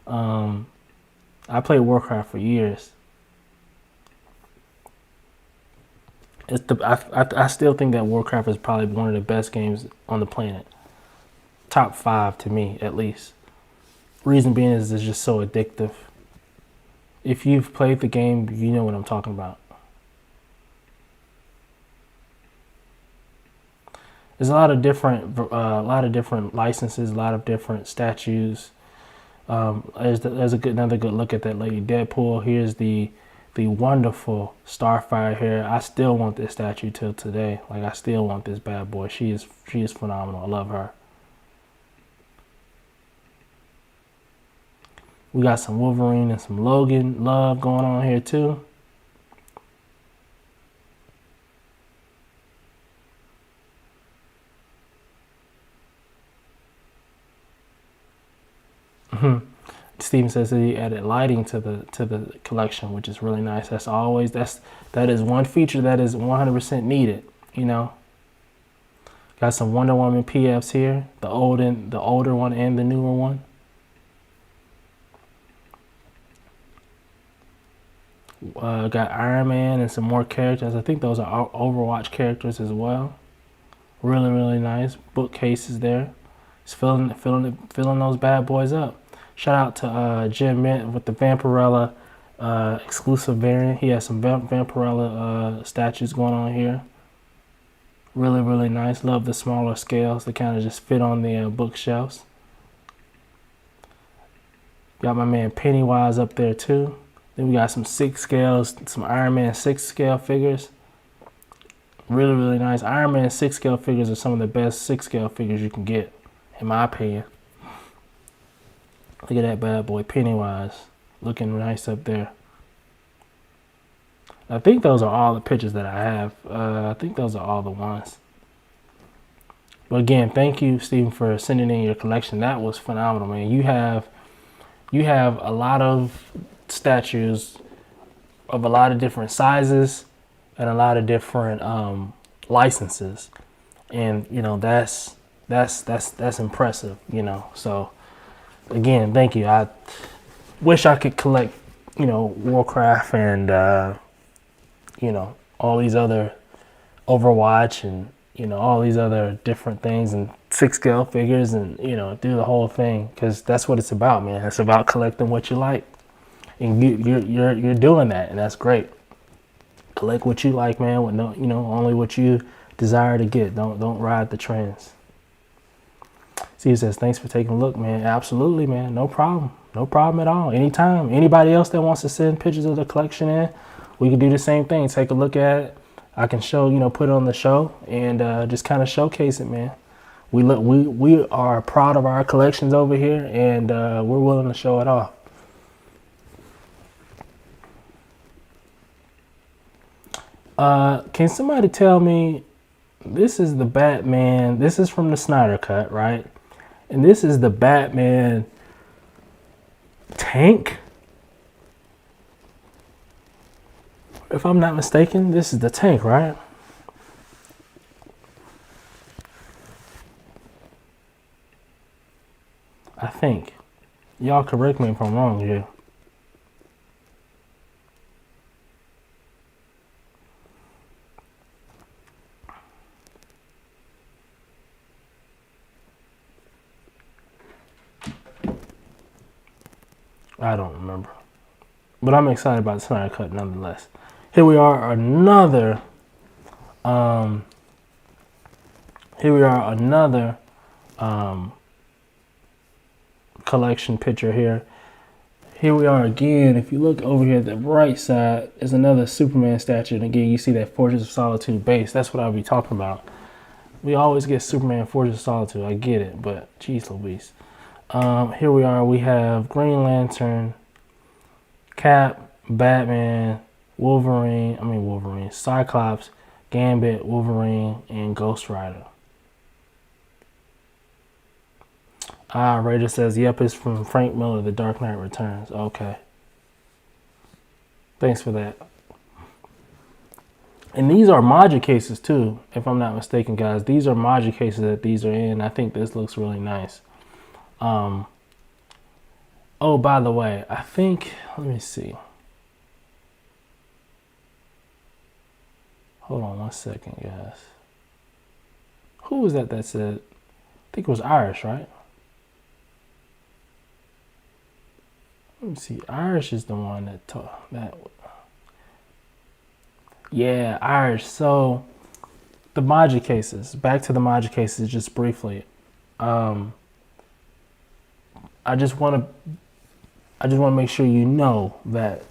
I played Warcraft for years. I still think that Warcraft is probably one of the best games on the planet. Top 5 to me, at least. Reason being is it's just so addictive. If you've played the game, you know what I'm talking about. There's a lot of different licenses, a lot of different statues. There's another good look at that Lady Deadpool. Here's the wonderful Starfire here. I still want this statue till today. Like, I still want this bad boy. She is phenomenal. I love her. We got some Wolverine and some Logan love going on here too. Steven says that he added lighting to the collection, which is really nice. That is one feature that is 100% needed. You know, got some Wonder Woman PFs here, the older one and the newer one. Got Iron Man and some more characters. I think those are Overwatch characters as well. Really, really nice bookcases there. Just filling those bad boys up. Shout out to Jim Mint with the Vampirella exclusive variant. He has some Vampirella statues going on here. Really, really nice. Love the smaller scales. They kind of just fit on the bookshelves. Got my man Pennywise up there too. Then we got some 6 scales, some Iron Man 6 scale figures. Really, really nice. Iron Man 6 scale figures are some of the best 6 scale figures you can get, in my opinion. Look at that bad boy, Pennywise. Looking nice up there. I think those are all the pictures that I have. I think those are all the ones. But again, thank you, Steven, for sending in your collection. That was phenomenal, man. You have a lot of statues of a lot of different sizes and a lot of different licenses, and you know that's impressive. You know, so again, thank you. I wish I could collect, you know, Warcraft and you know, all these other Overwatch and, you know, all these other different things and 6 scale figures and, you know, do the whole thing, because that's what it's about, man. It's about collecting what you like, and you're doing that, and that's great. Collect what you like, man. With no, you know, only what you desire to get. Don't ride the trends. Steve says, thanks for taking a look, man. Absolutely, man. No problem. No problem at all. Anytime. Anybody else that wants to send pictures of the collection in, we can do the same thing. Take a look at it. I can show, you know, put it on the show and just kind of showcase it, man. We are proud of our collections over here, and we're willing to show it off. Can somebody tell me, this is the Batman, this is from the Snyder Cut, right? And this is the Batman tank? If I'm not mistaken, this is the tank, right? I think. Y'all correct me if I'm wrong here. I don't remember. But I'm excited about the Snyder Cut nonetheless. Here we are, another collection picture here. Here we are again. If you look over here at the right side, is another Superman statue. And again, you see that Fortress of Solitude base. That's what I'll be talking about. We always get Superman Fortress of Solitude. I get it, but geez Louise. Here we are. We have Green Lantern, Cap, Batman, Wolverine, Cyclops, Gambit, Wolverine, and Ghost Rider. Raider says, yep, it's from Frank Miller, The Dark Knight Returns. Okay. Thanks for that. And these are module cases too, if I'm not mistaken, guys. These are module cases that these are in. I think this looks really nice. Oh, by the way, I think, let me see. Hold on 1 second, guys. Who was that said? I think it was Irish, right? Let me see. Irish is the one that taught that. Yeah, Irish. So the module cases. Back to the module cases just briefly. I just want to make sure you know that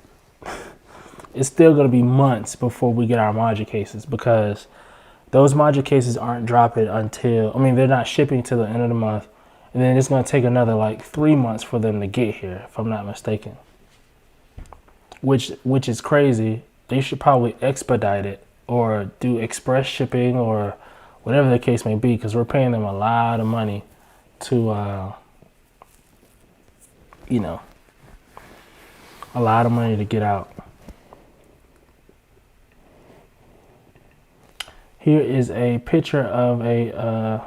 it's still going to be months before we get our module cases, because those module cases aren't dropping until, I mean, they're not shipping till the end of the month. And then it's going to take another like 3 months for them to get here, if I'm not mistaken. Which is crazy. They should probably expedite it or do express shipping or whatever the case may be, because we're paying them a lot of money to, you know, a lot of money to get out. Here is a picture of a,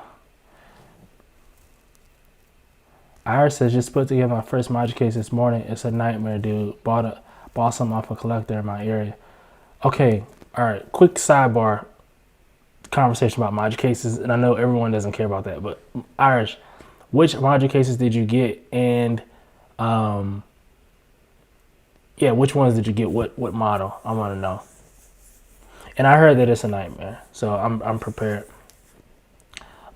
Iris says, just put together my first module case this morning. It's a nightmare, dude. Bought some off a collector in my area. Okay, all right, quick sidebar conversation about module cases, and I know everyone doesn't care about that, but Iris, which module cases did you get? And, yeah, which ones did you get? What model? I want to know. And I heard that it's a nightmare, so I'm prepared.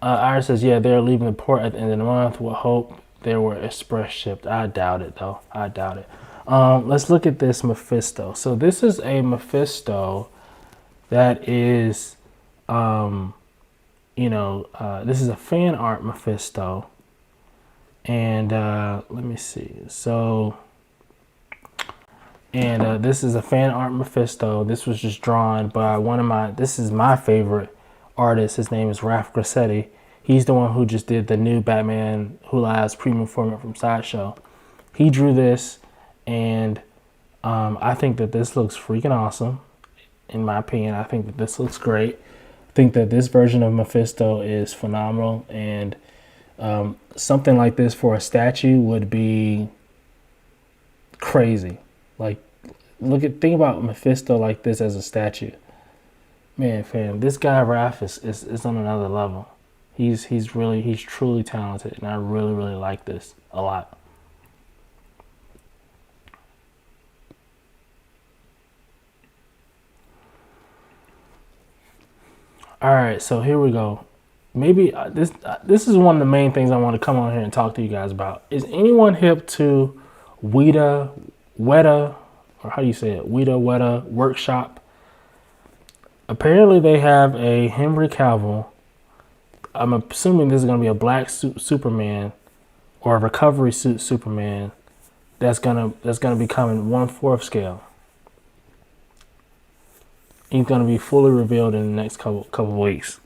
Iris says, yeah, they're leaving the port at the end of the month. We'll hope they were express shipped. I doubt it, though. I doubt it. Let's look at this Mephisto. So this is a Mephisto that is, you know, this is a fan art Mephisto. And let me see. So, and this is a fan art Mephisto. This was just drawn by this is my favorite artist. His name is Raph Grassetti. He's the one who just did the new Batman Who Lies premium format from Sideshow. He drew this, and I think that this looks freaking awesome. In my opinion, I think that this looks great. I think that this version of Mephisto is phenomenal, and something like this for a statue would be crazy. Like, think about Mephisto like this as a statue. Man, fam, this guy Raph is on another level. He's truly talented, and I really like this a lot. All right, so here we go. Maybe this is one of the main things I want to come on here and talk to you guys about. Is anyone hip to Weta, or how do you say it? Weta Workshop. Apparently they have a Henry Cavill. I'm assuming this is going to be a black suit Superman or a recovery suit Superman that's gonna be coming 1/4 scale. He's going to be fully revealed in the next couple weeks.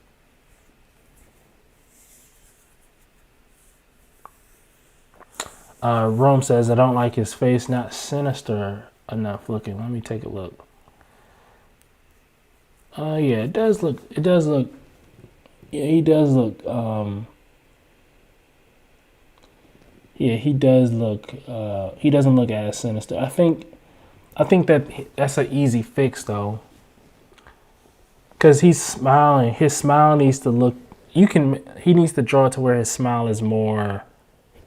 Rome says, I don't like his face, not sinister enough looking. Let me take a look. Yeah, it does look. Yeah, he does look. Yeah, he does look. He doesn't look as sinister. I think that's an easy fix though, because he's smiling. His smile needs to look. He needs to draw it to where his smile is more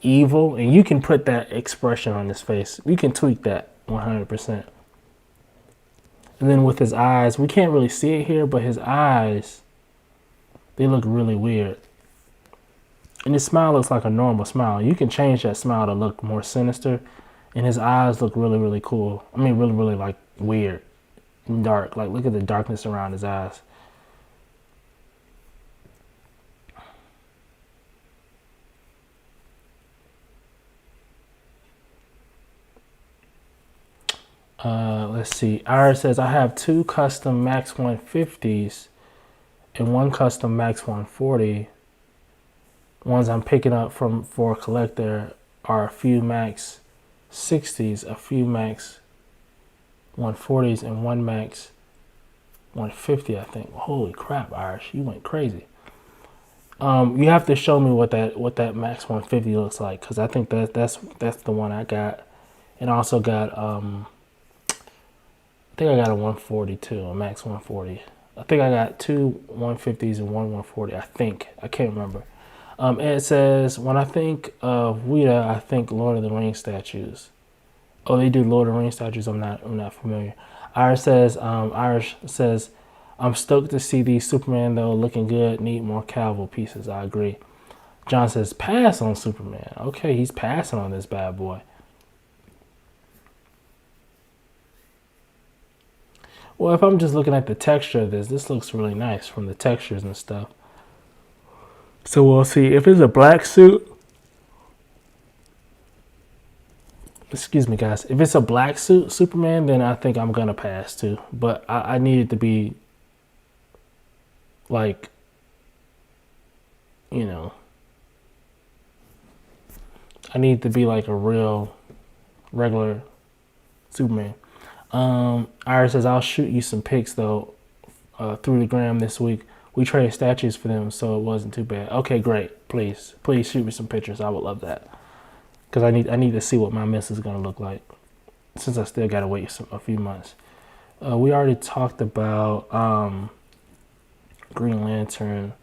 evil, and you can put that expression on his face. You can tweak that 100%. And then with his eyes, we can't really see it here, but his eyes, they look really weird. And his smile looks like a normal smile. You can change that smile to look more sinister, and his eyes look really cool. I mean, really like weird and dark. Like, look at the darkness around his eyes. Let's see. Iris says, I have 2 custom Max 150s and 1 custom Max 140. Ones I'm picking up for a collector are a few Max 60s, a few Max 140s, and 1 Max 150, I think. Holy crap, Iris, you went crazy. You have to show me what that Max 150 looks like, because I think that's the one I got, and I also got I think I got a 140 too, a Max 140. I think I got 2 150s and 1 140. I think, I can't remember. It says, when I think of Weta, I think Lord of the Rings statues. Oh, they do Lord of the Rings statues. I'm not familiar. Iris says, I'm stoked to see these Superman though, looking good. Need more Cavill pieces. I agree. John says, pass on Superman. Okay, he's passing on this bad boy. Well, if I'm just looking at the texture of this looks really nice from the textures and stuff. So we'll see. If it's a black suit, excuse me, guys. If it's a black suit Superman, then I think I'm going to pass too. But I need it to be like, you know, I need to be like a real, regular Superman. Iris says, I'll shoot you some pics though through the gram this week. We traded statues for them, so it wasn't too bad. Okay, great. Please shoot me some pictures. I would love that, because I need to see what my mess is gonna look like, since I still gotta wait a few months. We already talked about Green Lantern.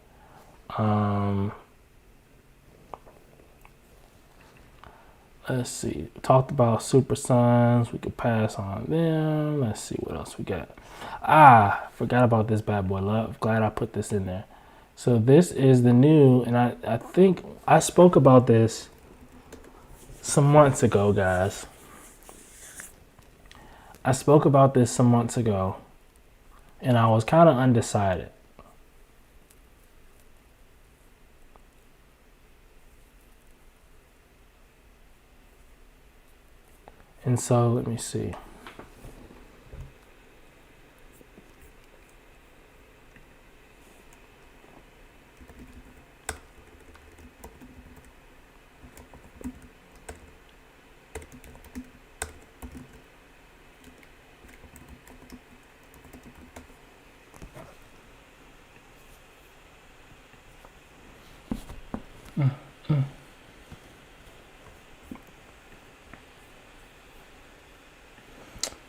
Let's see. Talked about Super Sons. We could pass on them. Let's see what else we got. Forgot about this bad boy. Love. Glad I put this in there. So this is the new, and I think I spoke about this some months ago, guys. I spoke about this some months ago, and I was kind of undecided. And so, let me see.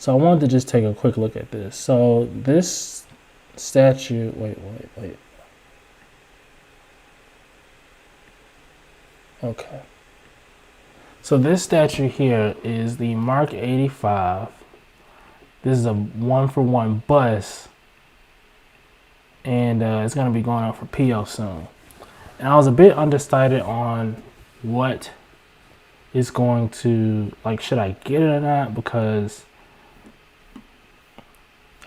So I wanted to just take a quick look at this. So this statue, wait. Okay. So this statue here is the Mark 85. This is a 1-for-1 bus. And it's going to be going out for PO soon. And I was a bit undecided on what is going to, like, should I get it or not? Because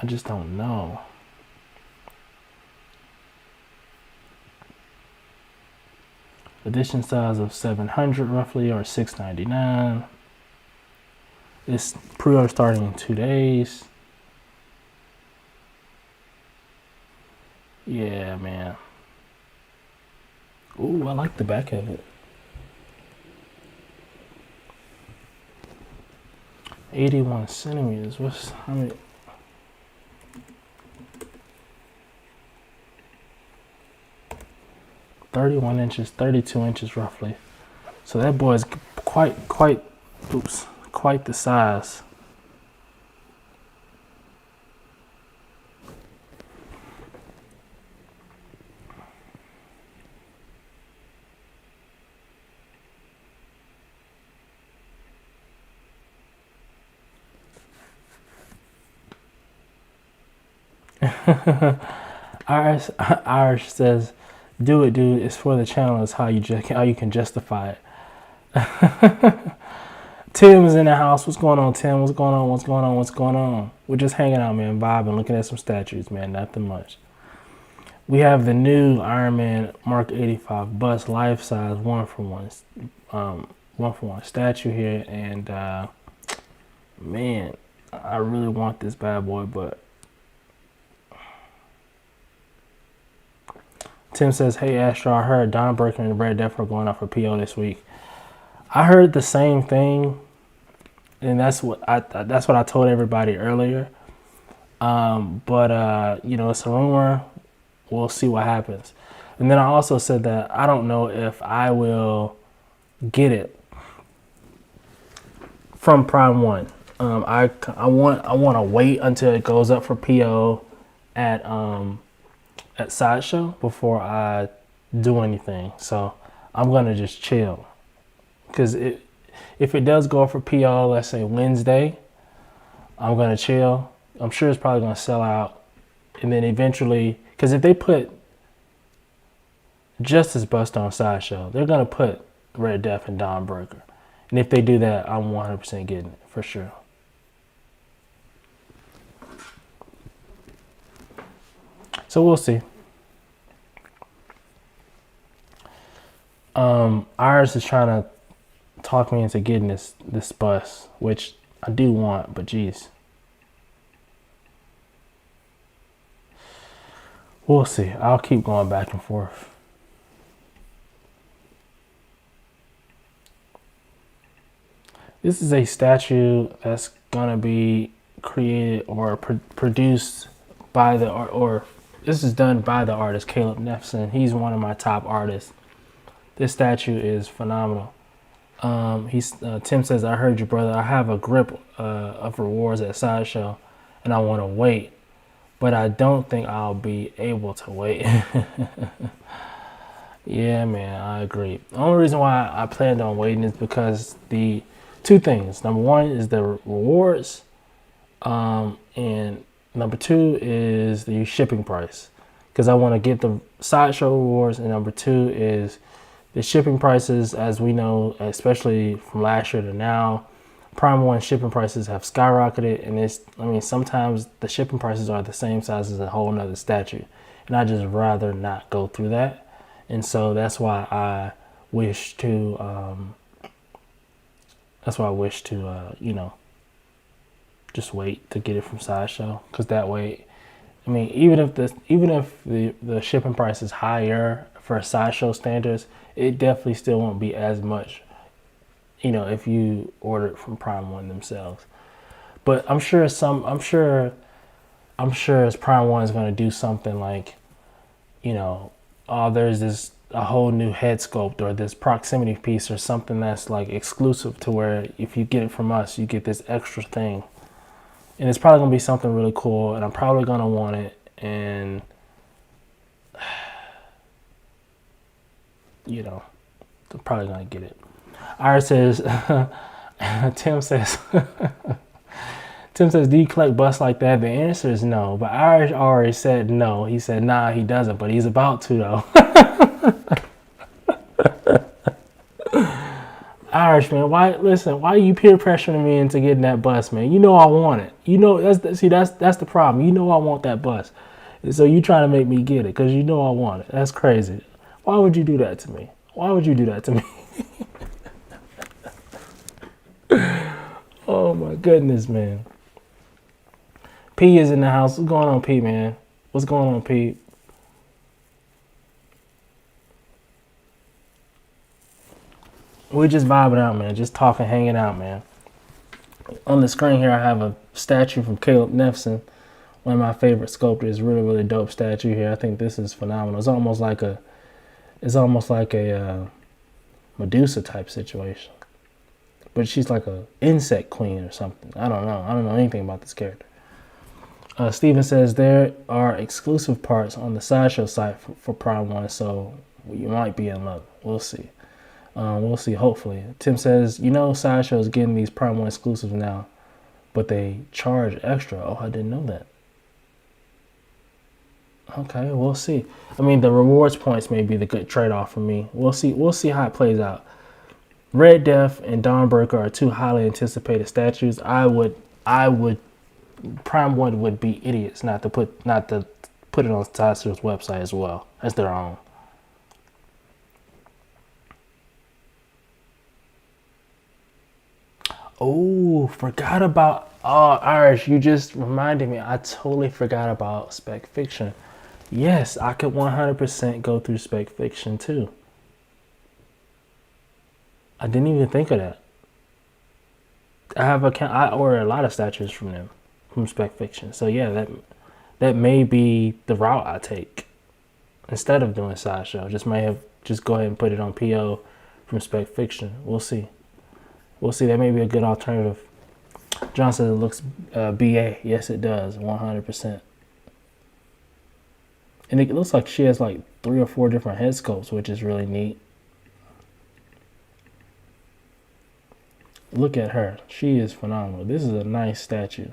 I just don't know. Edition size of 700 roughly, or $6.99. It's pre-order starting in 2 days. Yeah, man. Ooh, I like the back of it. 81 centimeters. How many? 31 inches, 32 inches roughly. So that boy is quite the size. Irish says, "Do it, dude. It's for the channel. It's how you can justify it." Tim's in the house. What's going on, Tim? What's going on? We're just hanging out, man, vibing, looking at some statues, man. Nothing much. We have the new Iron Man Mark 85 bust, life size, 1-for-1 statue here, and man, I really want this bad boy, but. Tim says, "Hey Astro, I heard Dawnbreaker and Red Death are going out for PO this week." I heard the same thing, and that's what I told everybody earlier. But you know, it's a rumor. We'll see what happens. And then I also said that I don't know if I will get it from Prime 1. I want to wait until it goes up for PO at Sideshow before I do anything. So I'm gonna just chill, because if it does go for PO, let's say Wednesday, I'm gonna chill. I'm sure it's probably gonna sell out, and then eventually, because if they put just as bust on Sideshow. They're gonna put Red Death and Dawnbreaker, and if they do that, I'm 100% getting it for sure. So we'll see. Iris is trying to talk me into getting this bus, which I do want, but geez. We'll see. I'll keep going back and forth. This is a statue that's gonna be created or produced by the or this is done by the artist Caleb Nefsen. He's one of my top artists. This statue is phenomenal. Tim says, I heard you, brother. I have a grip of rewards at Sideshow, and I want to wait, but I don't think I'll be able to wait. Yeah, man, I agree. The only reason why I planned on waiting is because the two things. Number one is the rewards, and number two is the shipping price, because I want to get the Sideshow rewards, and number two is the shipping prices. As we know, especially from last year to now, Prime 1 shipping prices have skyrocketed, and sometimes the shipping prices are the same size as a whole nother statue, and I just rather not go through that. And so that's why I wish to just wait to get it from Sideshow, because that way, even if the shipping price is higher for Sideshow standards, it definitely still won't be as much, if you order it from Prime 1 themselves. But I'm sure as Prime 1 is going to do something like, there's a whole new head sculpt or this proximity piece or something that's like exclusive to where if you get it from us, you get this extra thing. And it's probably going to be something really cool, and I'm probably going to want it. And, I'm probably going to get it. Iris says, Tim says, do you collect busts like that? The answer is no. But Iris already said no. He said, nah, he doesn't, but he's about to, though. Irish, man, why are you peer pressuring me into getting that bus, man? You know I want it. That's the problem. You know I want that bus. And so you trying to make me get it because you know I want it. That's crazy. Why would you do that to me? Why would you do that to me? Oh my goodness, man. P is in the house. What's going on, P, man? What's going on, P? We're just vibing out, man. Just talking, hanging out, man. On the screen here, I have a statue from Caleb Nefsen, one of my favorite sculptors. Really, really dope statue here. I think this is phenomenal. It's almost like a Medusa type situation, but she's like a insect queen or something. I don't know anything about this character. Steven says there are exclusive parts on the Sideshow site for Prime 1, so you might be in luck. We'll see. We'll see, hopefully. Tim says, Sideshow is getting these Prime 1 exclusives now, but they charge extra. Oh, I didn't know that. Okay, we'll see. The rewards points may be the good trade-off for me. We'll see how it plays out. Red Death and Dawnbreaker are two highly anticipated statues. I would Prime 1 would be idiots not to put it on Sideshow's website as well as their own. Oh, Irish, you just reminded me. I totally forgot about Spec Fiction. Yes, I could 100% go through Spec Fiction too. I didn't even think of that. I order a lot of statues from them, from Spec Fiction. So yeah, that may be the route I take instead of doing Sideshow. Just go ahead and put it on PO from Spec Fiction. We'll see. That may be a good alternative. John says it looks BA. Yes, it does. 100%. And it looks like she has like 3 or 4 different head sculpts, which is really neat. Look at her. She is phenomenal. This is a nice statue.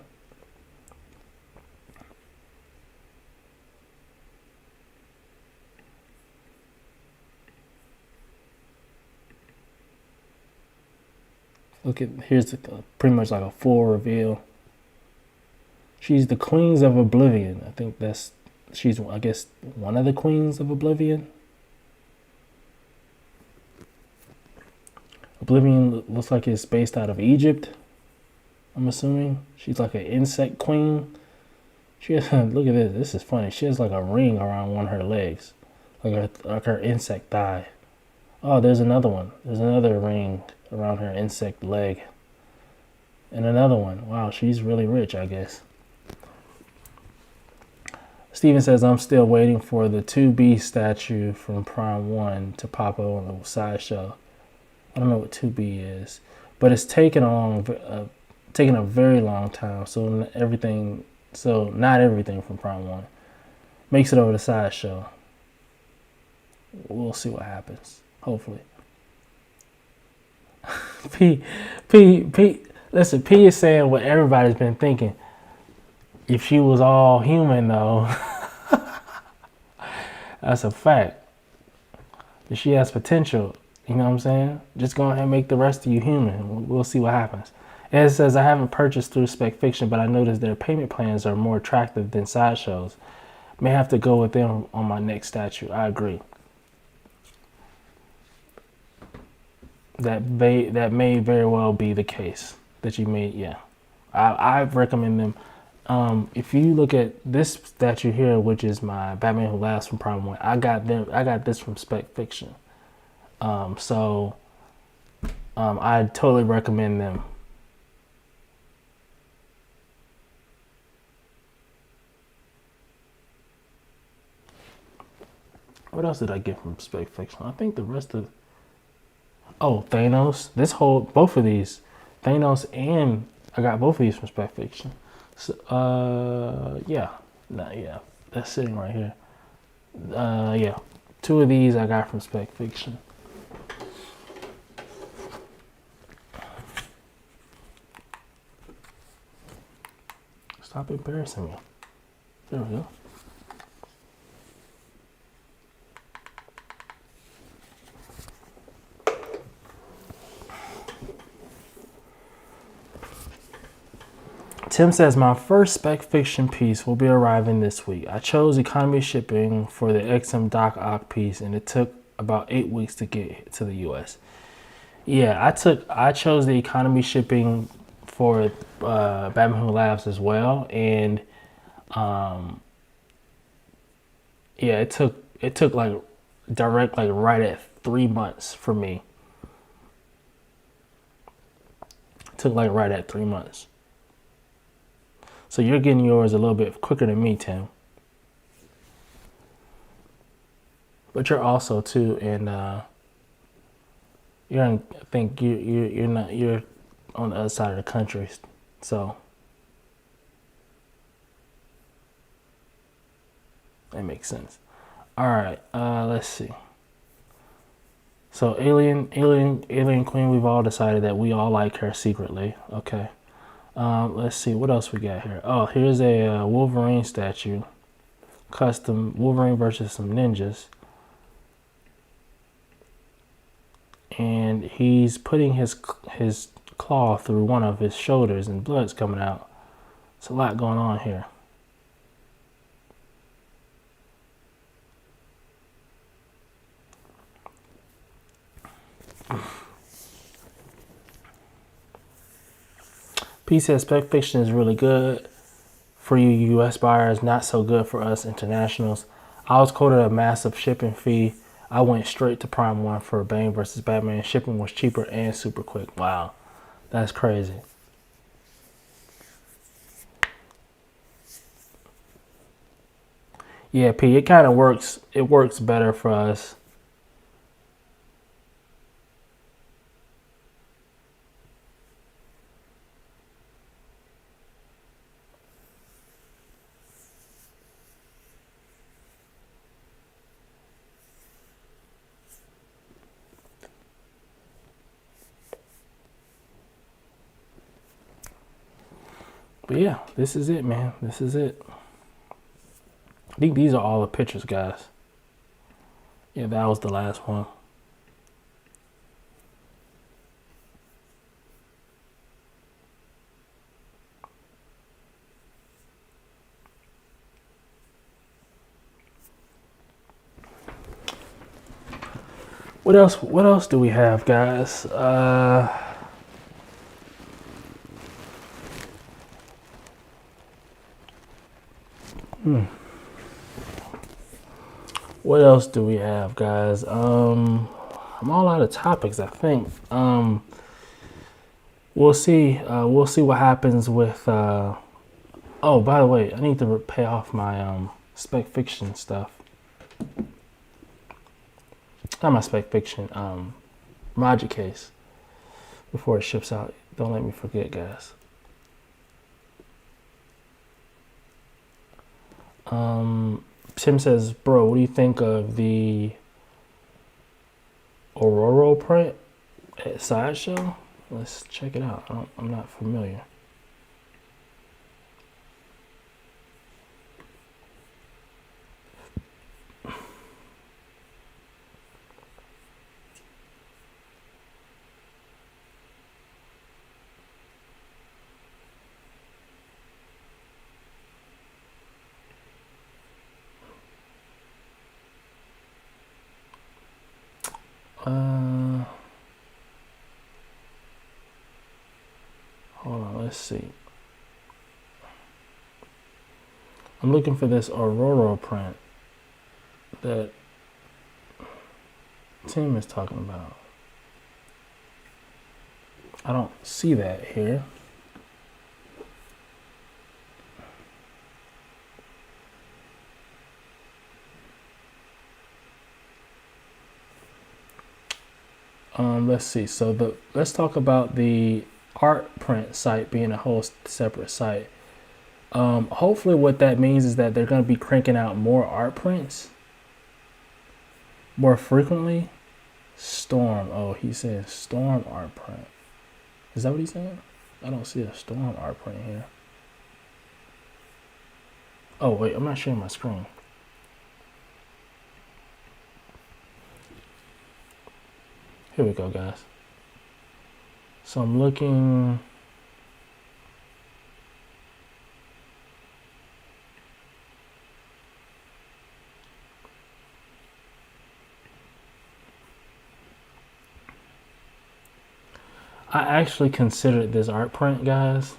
Look at, here's pretty much like a full reveal. She's the Queens of Oblivion. I think she's, I guess, one of the Queens of Oblivion. Oblivion looks like it's based out of Egypt, I'm assuming. She's like an insect queen. She has, look at this. This is funny. She has like a ring around one of her legs, like her insect thigh. Oh, there's another one. There's another ring around her insect leg. And another one. Wow, she's really rich, I guess. Steven says, I'm still waiting for the 2B statue from Prime 1 to pop up on the sideshow. I don't know what 2B is, but it's taken a very long time. So not everything from Prime 1 makes it over the sideshow. We'll see what happens. Hopefully. Listen, P is saying what everybody's been thinking. If she was all human, though, that's a fact. If she has potential, you know what I'm saying? Just go ahead and make the rest of you human. We'll see what happens. Ed says, I haven't purchased through Spec Fiction, but I noticed their payment plans are more attractive than sideshows. May have to go with them on my next statue. I agree. That may very well be the case that you made. Yeah, I recommend them. If you look at this statue here, which is my Batman Who Laughs from Prime 1, I got this from Spec Fiction. So I totally recommend them. What else did I get from Spec Fiction? I think the rest of... Oh, Thanos. Both of these. Thanos and... I got both of these from Spec Fiction. So, yeah. That's sitting right here. Yeah. 2 of these I got from Spec Fiction. Stop embarrassing me. There we go. Tim says, my first Spec Fiction piece will be arriving this week. I chose economy shipping for the XM Doc Ock piece, and it took about 8 weeks to get to the US. Yeah, I chose the economy shipping for Batman Who Laughs as well, and yeah, it took like direct, like right at 3 months for me. It took like right at 3 months. So you're getting yours a little bit quicker than me, Tim. But you're also too, and you're on the other side of the country, so that makes sense. All right, let's see. So Alien Queen, we've all decided that we all like her secretly. Okay. Let's see, what else we got here? Oh, here's a Wolverine statue. Custom Wolverine versus some ninjas. And he's putting his claw through one of his shoulders and blood's coming out. It's a lot going on here. P says Spec Fiction is really good for you US buyers, not so good for us internationals. I was quoted a massive shipping fee. I went straight to Prime 1 for Bane vs. Batman. Shipping was cheaper and super quick. Wow, that's crazy. Yeah, P, it kind of works. It works better for us. But yeah, this is it, man. This is it. I think these are all the pictures, guys. Yeah, that was the last one. What else? What else do we have, guys? What else do we have, guys? I'm all out of topics, I think. We'll see. We'll see what happens with. Oh, by the way, I need to pay off my spec fiction stuff. Not my spec fiction. Logic case before it ships out. Don't let me forget, guys. Tim says, bro, what do you think of the Aurora print at Sideshow? Let's check it out. I'm not familiar. Hold on, let's see. I'm looking for this Aurora print that Tim is talking about. I don't see that here. Let's see. So let's talk about the art print site being a whole separate site. Hopefully what that means is that they're going to be cranking out more art prints more frequently. Storm. Oh, he's saying Storm art print. Is that what he's saying? I don't see a Storm art print here. Oh, wait. I'm not sharing my screen. Here we go, guys. So I'm looking. I actually considered this art print, guys.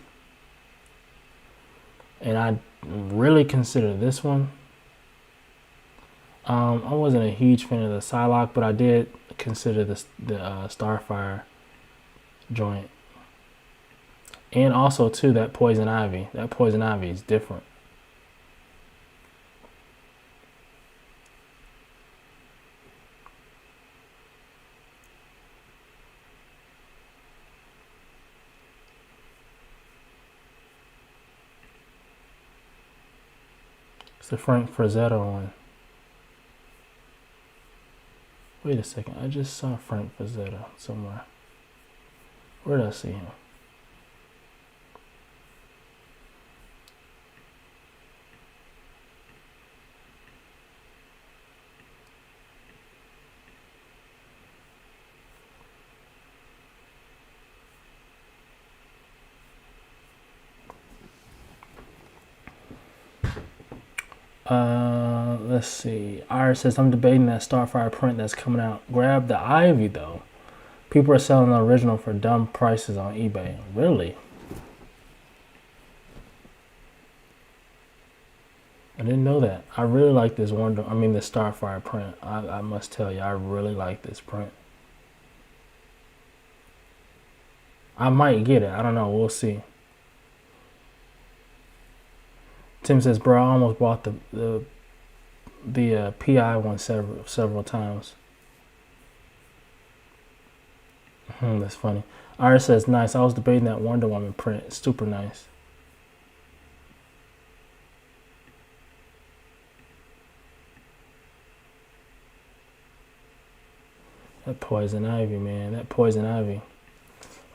And I really considered this one. I wasn't a huge fan of the Psylocke, but I did consider the Starfire joint. And also, too, that Poison Ivy. That Poison Ivy is different. It's the Frank Frazetta one. Wait a second, I just saw Frank Frazetta somewhere. Where did I see him? Let's see. Iris says, I'm debating that Starfire print that's coming out. Grab the Ivy, though. People are selling the original for dumb prices on eBay. Really? I didn't know that. I really like this one. I mean, the Starfire print. I must tell you, I really like this print. I might get it. I don't know. We'll see. Tim says, bro, I almost bought the PI one several times. That's funny. Iris says, nice. I was debating that Wonder Woman print. It's super nice. That Poison Ivy, man. That Poison Ivy.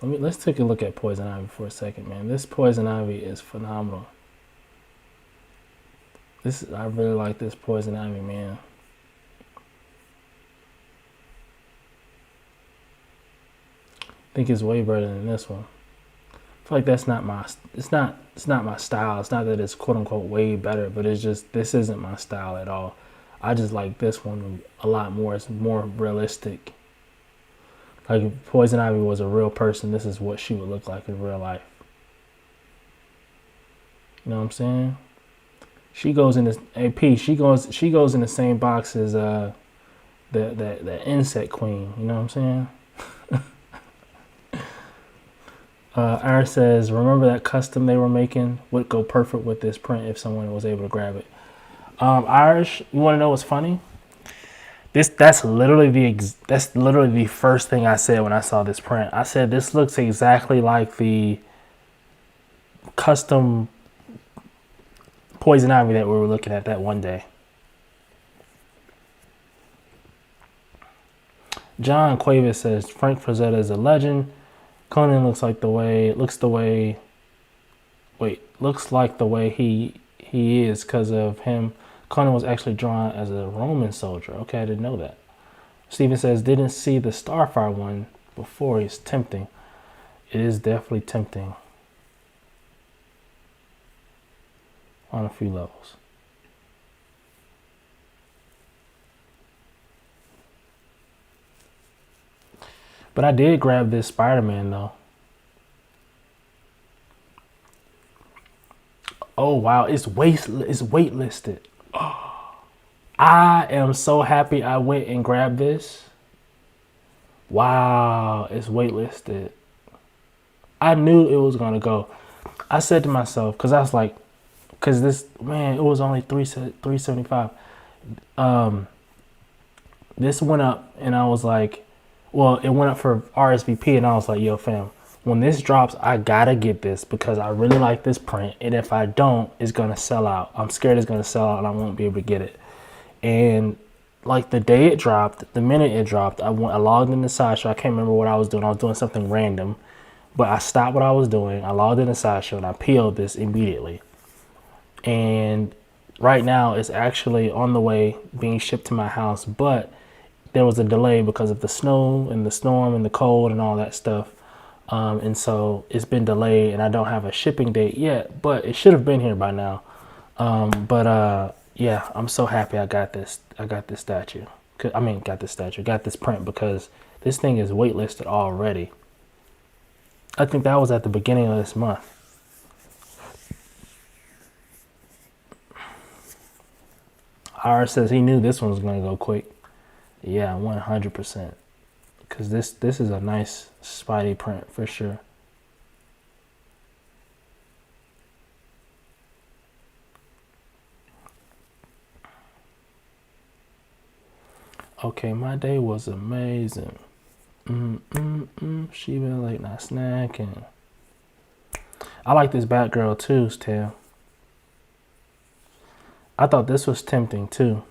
Let's take a look at Poison Ivy for a second, man. This Poison Ivy is phenomenal. I really like this Poison Ivy, man. I think it's way better than this one. I feel like that's not my. It's not my style. It's not that it's quote unquote way better, but it's just this isn't my style at all. I just like this one a lot more. It's more realistic. Like if Poison Ivy was a real person, this is what she would look like in real life. You know what I'm saying? She goes in this AP. She goes in the same box as the insect queen. You know what I'm saying? Aaron says, remember that custom they were making would go perfect with this print if someone was able to grab it. Irish, you want to know what's funny? That's literally the first thing I said when I saw this print. I said this looks exactly like the custom Poison Ivy that we were looking at that one day. John Cuevas says Frank Frazetta is a legend. Conan looks like the way he is because of him. Conan was actually drawn as a Roman soldier. Okay, I didn't know that. Steven says didn't see the Starfire one before. It's tempting. It is definitely tempting on a few levels. But I did grab this Spider-Man though. Oh wow, it's waitlisted. Oh, I am so happy I went and grabbed this. Wow, it's waitlisted. I knew it was gonna go. I said to myself, cause I was like, cause this man, it was only $375. This went up, and I was like. Well, it went up for RSVP, and I was like, yo, fam, when this drops, I gotta get this because I really like this print. And if I don't, it's gonna sell out. I'm scared it's gonna sell out and I won't be able to get it. And like the day it dropped, the minute it dropped, I logged in the Sideshow. I can't remember what I was doing. I was doing something random, but I stopped what I was doing. I logged in the Sideshow and I PO'd this immediately. And right now it's actually on the way being shipped to my house, but there was a delay because of the snow and the storm and the cold and all that stuff. And so it's been delayed and I don't have a shipping date yet, but it should have been here by now. Yeah, I'm so happy I got this. I got this statue. Got this print because this thing is waitlisted already. I think that was at the beginning of this month. R says he knew this one was going to go quick. Yeah, 100%. Because this is a nice Spidey print for sure. Okay, my day was amazing. She been late night snacking. I like this Batgirl too, Tim. I thought this was tempting too.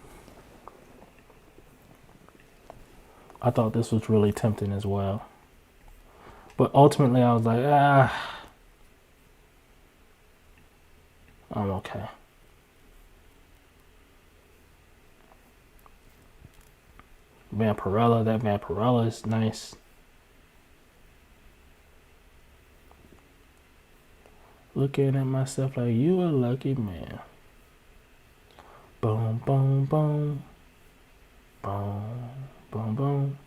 I thought this was really tempting as well. But ultimately I was like, I'm okay. Vampirella, that Vampirella is nice. Looking at myself like you a lucky man. Boom, boom, boom. Boom, boom, boom.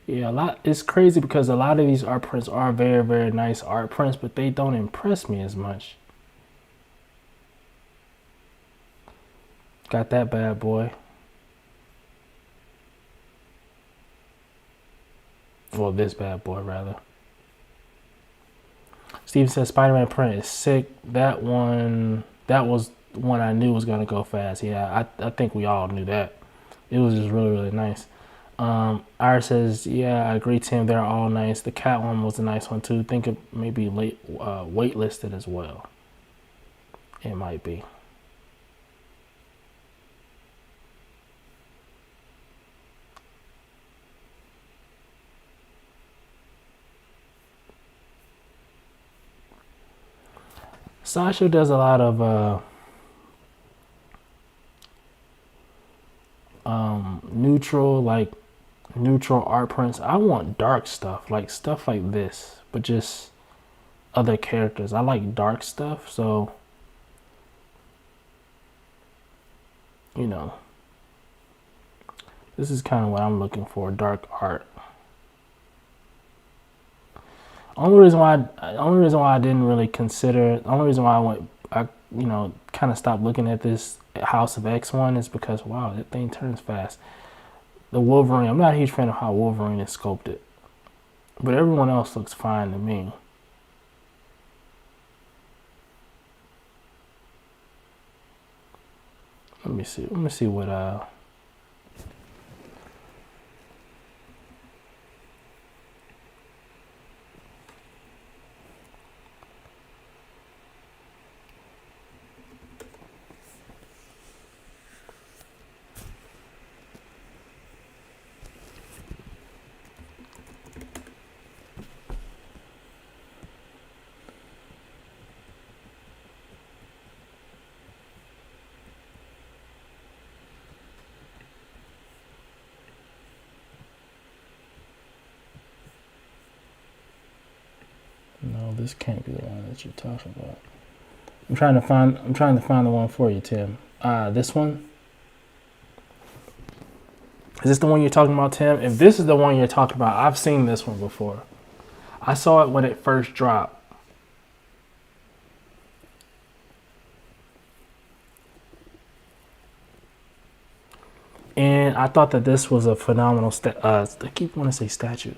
Yeah, it's crazy because a lot of these art prints are very, very nice art prints, but they don't impress me as much. Got that bad boy. Well, this bad boy, rather. Steven says Spider-Man print is sick. That was one I knew was going to go fast. Yeah, I think we all knew that. It was just really, really nice. Ira says, yeah, I agree, Tim. They're all nice. The cat one was a nice one, too. Think it maybe waitlisted as well. It might be. Sasha does a lot of neutral art prints. I want dark stuff like this, but just other characters. I like dark stuff, so This is kind of what I'm looking for, dark art. Only reason why I didn't really consider, the only reason why I kind of stopped looking at this House of X one is because, wow, that thing turns fast. The Wolverine, I'm not a huge fan of how Wolverine is sculpted, but everyone else looks fine to me. Let me see what No, this can't be the one that you're talking about. I'm trying to find the one for you, Tim. This one? Is this the one you're talking about, Tim? If this is the one you're talking about, I've seen this one before. I saw it when it first dropped. And I thought that this was a phenomenal I keep wanting to say statue.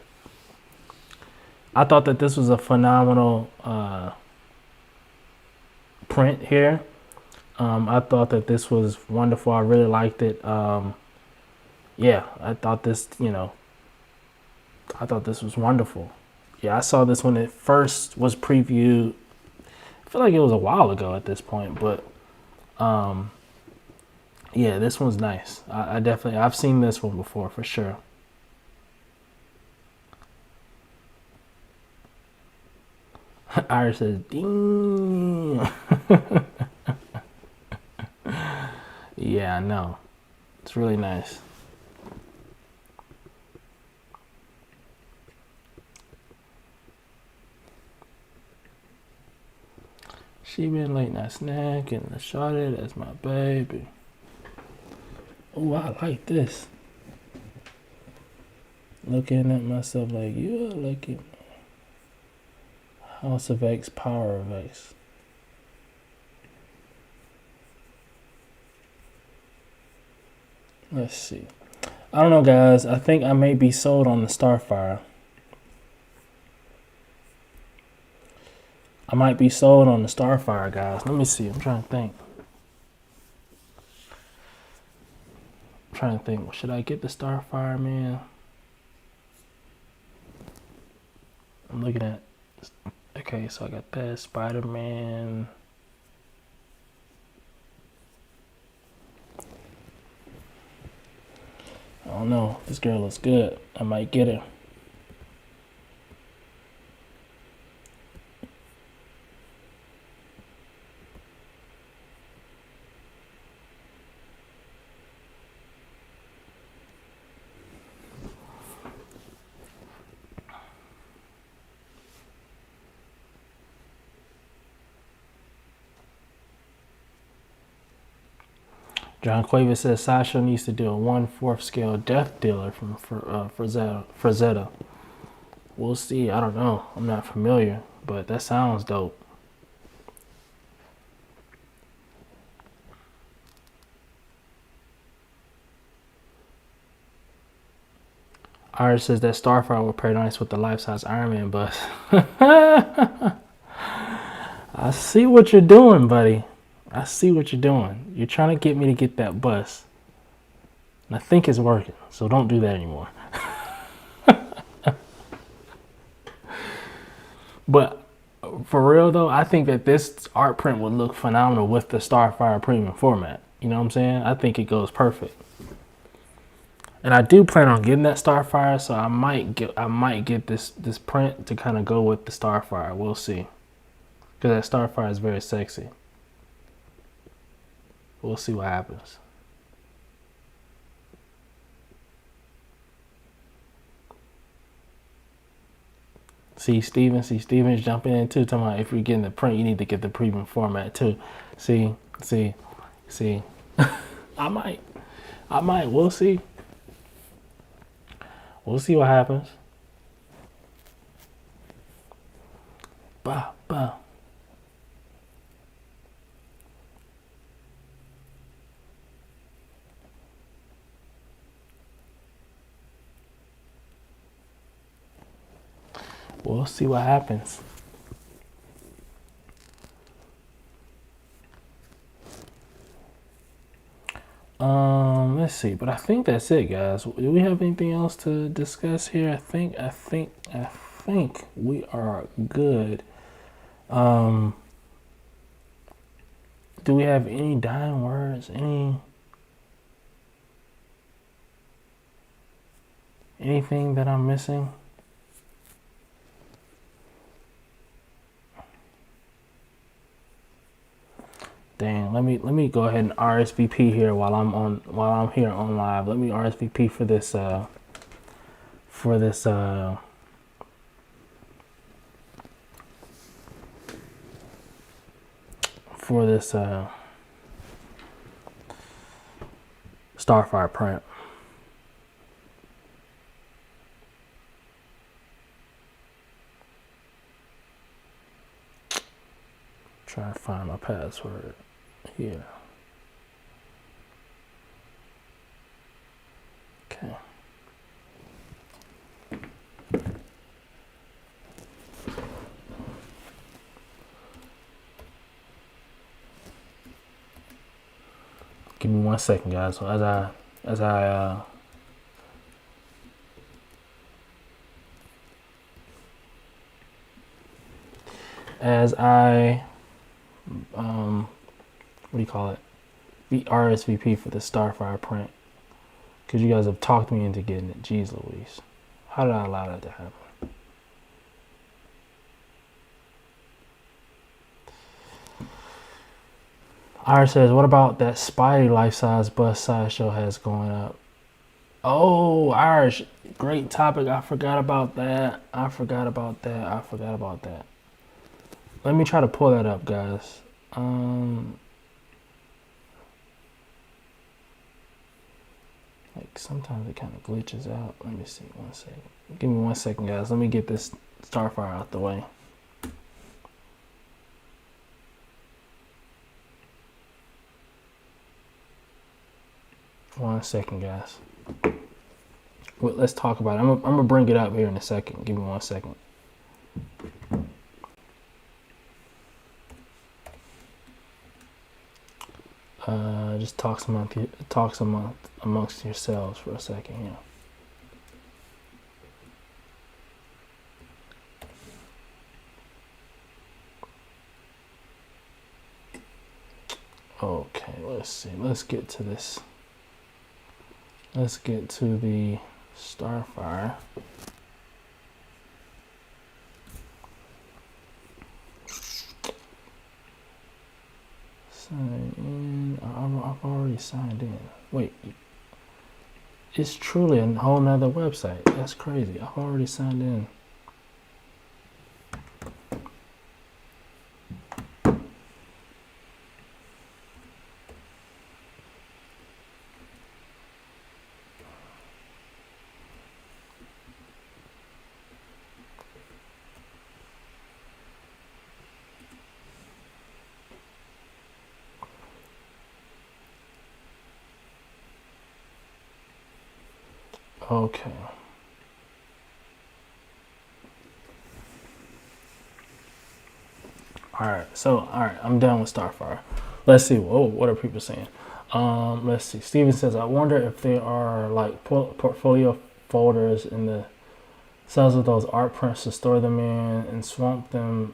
I thought that this was a phenomenal print here. I thought that this was wonderful. I really liked it. Yeah, I thought this, I thought this was wonderful. Yeah, I saw this when it first was previewed. I feel like it was a while ago at this point, but yeah, this one's nice. I've seen this one before for sure. Iris says, "Ding." Yeah, I know. It's really nice. She been late night snack and I shot it as my baby. Oh, I like this. Looking at myself like, you are lucky. House of X, Power of X. Let's see. I don't know, guys. I think I may be sold on the Starfire. I might be sold on the Starfire, guys. Let me see. I'm trying to think. Should I get the Starfire, man? I'm looking at... Okay, so I got that. Spider-Man. I don't know. This girl looks good. I might get her. John Quaver says Sasha needs to do a 1/4 scale death dealer from Frazetta. We'll see. I don't know. I'm not familiar, but that sounds dope. Iris says that Starfire will pair nice with the life-size Iron Man bust. I see what you're doing, buddy. I see what you're doing. You're trying to get me to get that bus. And I think it's working, so don't do that anymore. But for real, though, I think that this art print would look phenomenal with the Starfire premium format. You know what I'm saying? I think it goes perfect. And I do plan on getting that Starfire, so I might get this print to kind of go with the Starfire. We'll see. Because that Starfire is very sexy. We'll see what happens. See Steven's jumping in too, talking about if you're getting the print, you need to get the premium format too. See. I might, we'll see. We'll see what happens. Bah, bah. We'll see what happens. Let's see, but I think that's it, guys. Do we have anything else to discuss here? I think we are good. Do we have any dying words? Anything that I'm missing? Dang, let me go ahead and RSVP here while I'm here on live. Let me RSVP for this Starfire print. Try to find my password here. Okay. Give me 1 second, guys. So as I what do you call it? The RSVP for the Starfire print. Because you guys have talked me into getting it. Jeez Louise. How did I allow that to happen? Ira says, what about that Spidey life-size bust sideshow has going up? Oh, Irish, great topic. I forgot about that. Let me try to pull that up, guys. Like sometimes it kind of glitches out. Let me see. 1 second. Give me 1 second, guys. Let me get this Starfire out the way. One second, guys. Well, let's talk about it. I'm gonna bring it up here in a second. Give me 1 second. Just talks amongst yourselves for a second here. Okay, let's see. Let's get to this. Let's get to the Starfire. Sign in. I've already signed in. Wait. It's truly a whole nother website. That's crazy. I've already signed in. Okay. Alright, I'm done with Starfire. Let's see. Whoa, what are people saying? Let's see. Steven says, I wonder if there are like portfolio folders in the cells of those art prints to store them in and swap them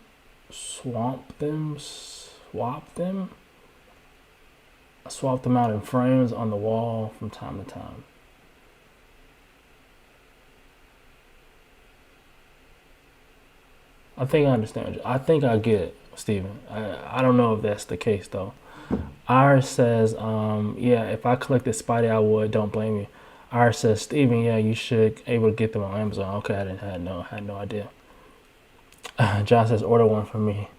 out in frames on the wall from time to time. I think I understand. I think I get it, Steven. I don't know if that's the case, though. Iris says, yeah, if I collected Spidey, I would. Don't blame me. Iris says, Steven, yeah, you should able to get them on Amazon. Okay, I had no idea. John says, order one for me.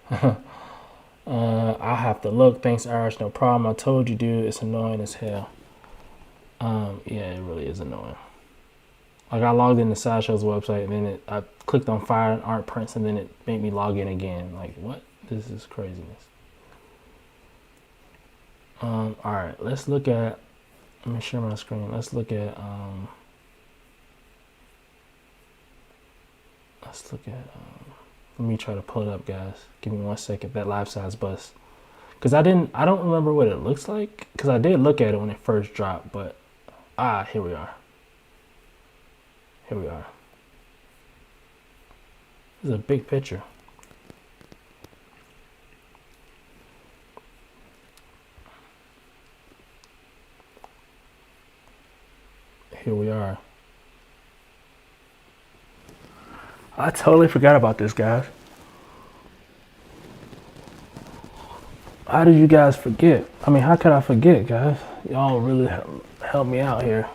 I'll have to look. Thanks, Iris. No problem. I told you, dude. It's annoying as hell. Yeah, it really is annoying. Like I logged into Sideshow's website and then I clicked on Fire and Art Prints and then it made me log in again. Like what? This is craziness. All right, let's look at. Let me share my screen. Let's look at. Let me try to pull it up, guys. Give me 1 second. That life size bust. Cause I don't remember what it looks like. Cause I did look at it when it first dropped, but here we are. Here we are. This is a big picture. Here we are. I totally forgot about this, guys. How did you guys forget? I mean, how could I forget, guys? Y'all really help me out here.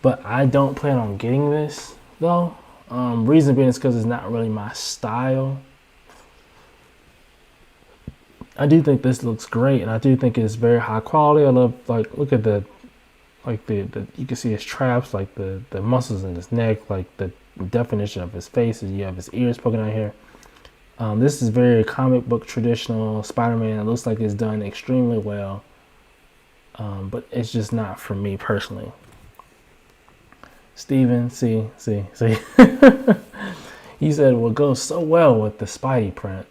But I don't plan on getting this, though. Reason being is because it's not really my style. I do think this looks great, and I do think it's very high quality. I love, like, look at the you can see his traps, like the muscles in his neck, like the definition of his face. You have his ears poking out here. This is very comic book traditional Spider-Man. It looks like it's done extremely well, but it's just not for me personally. Steven, see. He said it will go so well with the Spidey print.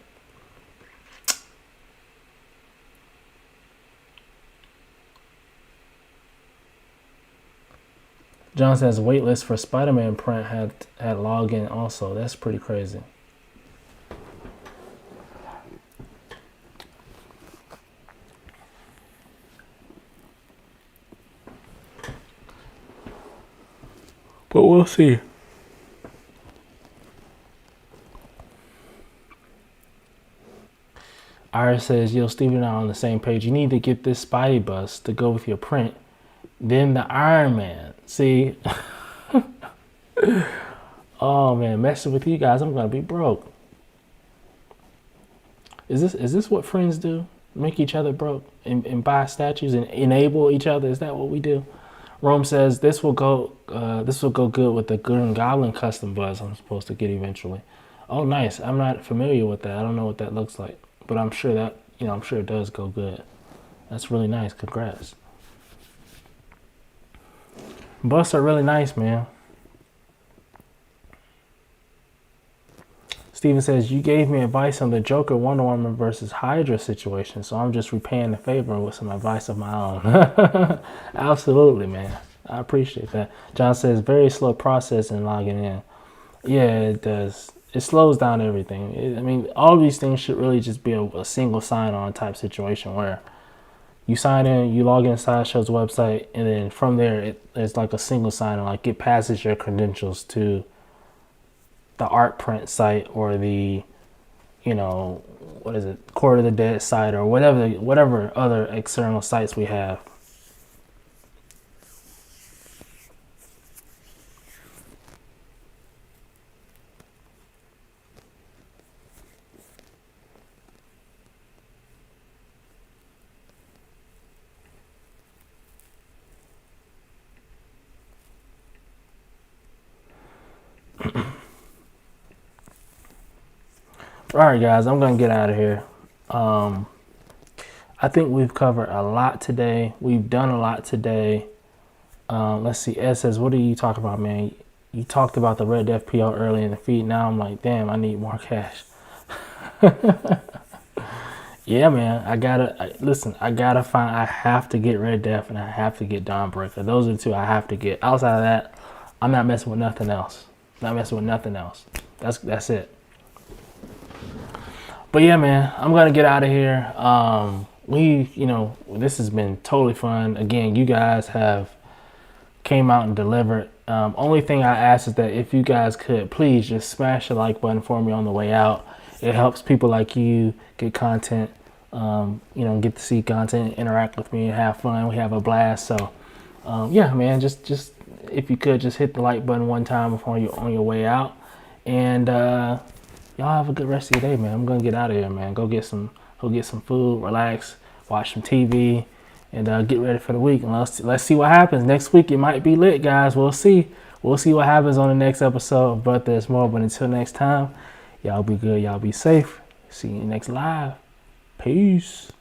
John says waitlist for Spider-Man print had login also. That's pretty crazy. But we'll see. Iris says, yo, Steven and I are on the same page. You need to get this Spidey bust to go with your print. Then the Iron Man. See? Oh man, messing with you guys, I'm gonna be broke. Is this what friends do? Make each other broke and buy statues and enable each other? Is that what we do? Rome says this will go good with the Green Goblin custom buzz I'm supposed to get eventually. Oh nice. I'm not familiar with that. I don't know what that looks like. But I'm sure that I'm sure it does go good. That's really nice. Congrats. Busts are really nice, man. Steven says, you gave me advice on the Joker Wonder Woman versus Hydra situation, so I'm just repaying the favor with some advice of my own. Absolutely, man. I appreciate that. John says, very slow process in logging in. Yeah, it does. It slows down everything. I mean, all of these things should really just be a single sign-on type situation where you sign in, you log in Sideshow's website, and then from there, it's like a single sign-on. Like it passes your credentials to the art print site or the, what is it, Court of the Dead site or whatever other external sites we have. All right, guys, I'm going to get out of here. I think we've covered a lot today. We've done a lot today. Let's see. Ed says, what are you talking about, man? You talked about the Red Death PO early in the feed. Now I'm like, damn, I need more cash. Yeah, man. I have to get Red Death and I have to get Dawnbreaker. Those are the two I have to get. Outside of that, I'm not messing with nothing else. That's it. But yeah, man, I'm going to get out of here. This has been totally fun. Again, you guys have came out and delivered. Only thing I ask is that if you guys could please just smash the like button for me on the way out. It helps people like you get content, get to see content, interact with me and have fun. We have a blast. So yeah, man, just if you could just hit the like button one time before you on your way out. And y'all have a good rest of your day, man. I'm gonna get out of here, man. Go get some food, relax, watch some TV, and get ready for the week. And let's see what happens. Next week it might be lit, guys. We'll see. We'll see what happens on the next episode of But There's More. But until next time, y'all be good. Y'all be safe. See you next live. Peace.